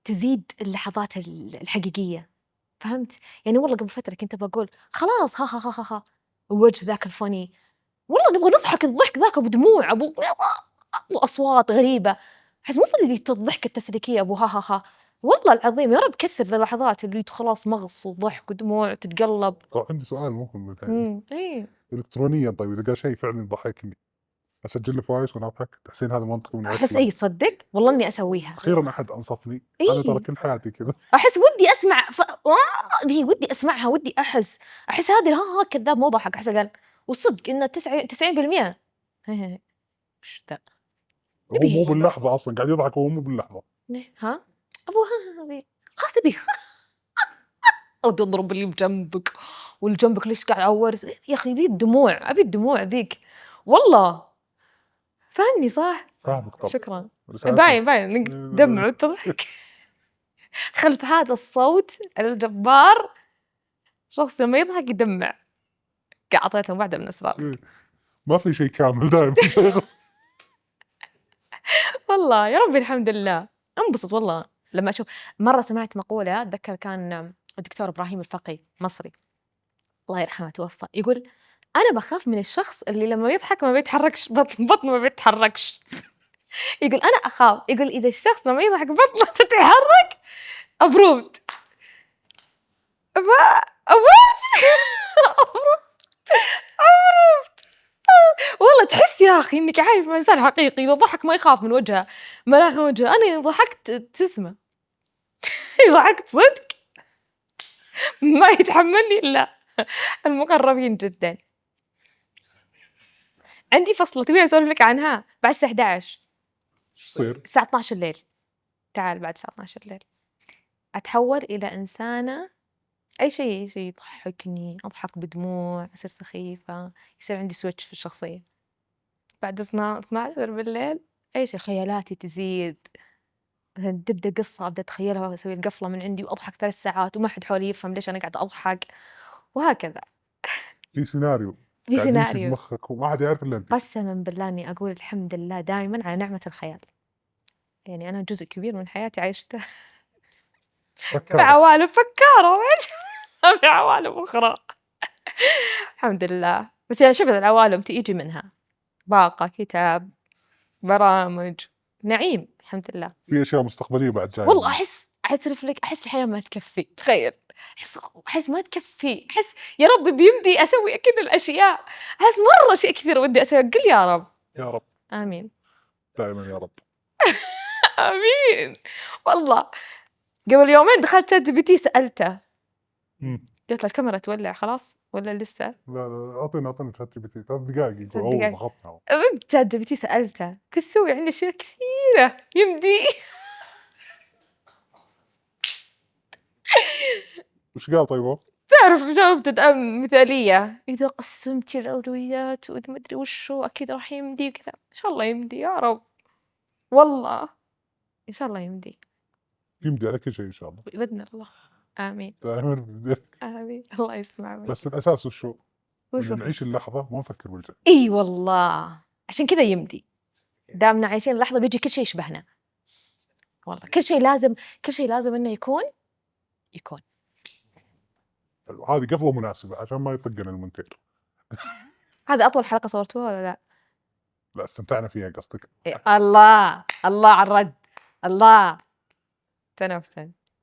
Speaker 2: تزيد اللحظات الحقيقية، فهمت؟ يعني والله قبل فترة كنت باقول خلاص ها ها ها ها ها، الوجه ذاك الfunny، والله نبغى نضحك الضحك ذاك أبو دموع، أبو أصوات غريبة، أحس مو بذي الضحك التسليكية أبو ها ها ها، والله العظيم يا رب كثر ذي اللحظات اللي خلاص مغص وضحك ودموع وتتقلب.
Speaker 1: طب عندي سؤال مهم بالنهاية.
Speaker 2: إيه.
Speaker 1: إلكترونيًا طيب إذا قال شيء فعلًا يضحكني، أسجل له فوايس وأنا أضحك؟ تحسين هذا منطقي من
Speaker 2: أحس
Speaker 1: وقتنا؟
Speaker 2: إيه تصدق والله إني أسويها.
Speaker 1: أخيرًا أحد أنصفني، أنا ترى
Speaker 2: إيه.
Speaker 1: كل حياتي كذا.
Speaker 2: أحس ودي أسمع ذي ودي أسمعها، ودي أحس هذه ها ها كذاب مو ضحك، أحسه قال والصدق إنه 90% وش ذا؟
Speaker 1: هو مو
Speaker 2: نبي
Speaker 1: باللحظة أصلًا قاعد يضحك وهو مو باللحظة.
Speaker 2: ها أبو ها ذي خلاص نبي أو تضرب اللي بجنبك واللي جنبك ليش قاعد عورت يا أخي ذي الدموع، أبي الدموع ذيك والله، فاهمني صح؟
Speaker 1: فاهمك طبعًا.
Speaker 2: شكرًا.
Speaker 1: بس عارفة
Speaker 2: باين إنك دمع وتضحك خلف هذا الصوت الجبار شخص لما يضحك يدمع. أعطيتهم واحدة من الأسرار.
Speaker 1: ما في شيء كامل دايمًا.
Speaker 2: والله يا ربي الحمد لله، انبسط والله لمّا أشوف. مرة سمعت مقولة أتذكر كان الدكتور إبراهيم الفقي مصري الله يرحمه توفى، يقول: "أنا باخاف من الشخص اللي لمّا يضحك ما بيتحركش بطنه ما بيتحركش." يقول: "أنا أخاف." يقول: "إذا الشخص لمّا يضحك بطنه تتحرك approved." ف approved approved والله تحس يا أخي إنِّك عايش مع إنسان حقيقي، إذا ضحك ما يخاف من وجهه، مناخ وجهه. أنا إذا ضحكت تسمع ضحكت صدق ما يتحمّلني إلا المقرّبين جدًا. عندي فصلة تبيني أسولف لك عنها بعد الساعة 11:00
Speaker 1: إيش يصير؟
Speaker 2: الساعة 12:00 الليل. تعال بعد الساعة 12:00 الليل أتحوّل إلى إنسانة أي شيء يضحّكني، أضحك بدموع، أصير سخيفة، يصير عندي switch في الشخصية. بعد 12:00 بالليل أي شيء خيالاتي تزيد، مثلًا تبدأ قصة أبدأ أتخيلها وأسوي القفلة من عندي وأضحك 3 ساعات وما حد حولي يفهم ليش أنا قاعدة أضحك، وهكذا.
Speaker 1: في سيناريو
Speaker 2: في
Speaker 1: قاعد يمشي
Speaker 2: سيناريو.
Speaker 1: بمخك وما حد يعرف إلا أنتِ.
Speaker 2: قسمًا بالله إني أقول الحمد لله دايمًا على نعمة الخيال، يعني أنا جزء كبير من حياتي عِشته في
Speaker 1: فكّارة.
Speaker 2: عوالم فكّارة في عوالم أخرى الحمد لله، بس يعني شُفت العوالم تيجي منها باقة، كتاب، برامج، نعيم الحمد لله.
Speaker 1: في أشياء مستقبلية بعد جاية
Speaker 2: والله
Speaker 1: منه.
Speaker 2: أعترف لك أحس الحياة ما تكفّي، تخيل أحس ما تكفّي، أحس يا رب بيمدي أسوي كذا الأشياء، أحس مرة أشياء كثيرة ودي أسويها، قُل يا رب.
Speaker 1: يا رب.
Speaker 2: آمين.
Speaker 1: دائمًا يا رب.
Speaker 2: آمين والله. قبل يومين دخلت ChatGPT سألته،
Speaker 1: إمم.
Speaker 2: قلت له: "الكاميرا تولع خلاص والّا لسه؟"
Speaker 1: لا، لا، لا، أعطيني ChatGPT 3 دقايق يقول
Speaker 2: 3
Speaker 1: أوه
Speaker 2: دقايق.
Speaker 1: ضغطنا.
Speaker 2: ChatGPT سألته، كنت أسوي عندي أشياء كثيرة يمدي
Speaker 1: وش قال طيب هو؟
Speaker 2: تعرف جاوبته مثالية، إذا قسمتِ الأولويات وإذا ما أدري وشو أكيد راح يمدي وكذا، إن شاء الله يمدي يا رب، والله إن شاء الله يمدي،
Speaker 1: يمدي على كل شيء إن شاء الله.
Speaker 2: بإذن الله. آمين،
Speaker 1: دائمًا بيمديك.
Speaker 2: آمين، الله يسمع مني.
Speaker 1: بس الأساس وش هو؟ إنه
Speaker 2: وشو؟
Speaker 1: نعيش اللحظة وما نفكر بالجاي.
Speaker 2: إي والله، عشان كذا يمدي، دامنا عايشين اللحظة بييجي كل شيء يشبهنا، والله كل شيء لازم إنه يكون.
Speaker 1: حلو، هذه قفلة مناسبة عشان ما يطقنا المونتير.
Speaker 2: هذا أطول حلقة صورتوها والّا لأ؟
Speaker 1: لا استمتعنا فيها قصدك.
Speaker 2: الله، الله على الرد، الله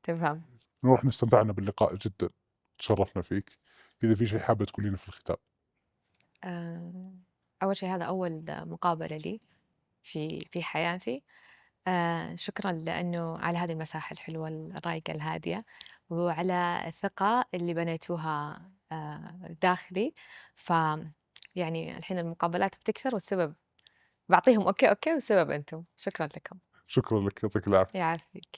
Speaker 2: تفهم.
Speaker 1: نروح استمتعنا باللقاء جدًا، تشرفنا فيك. إذا في شيء حابة تقولينه في الختام.
Speaker 2: آآ، أول شي هذا أول مقابلة لي في حياتي، شكرًا لإنه على هذه المساحة الحلوة الرايقة الهادية، وعلى الثقة اللي بنيتوها داخلي، يعني الحين المقابلات بتكثر والسبب باعطيهم أوكي، أوكي والسبب أنتم، شكرًا لكم.
Speaker 1: شكرًا لك، يعطيك العافية.
Speaker 2: يعافيك.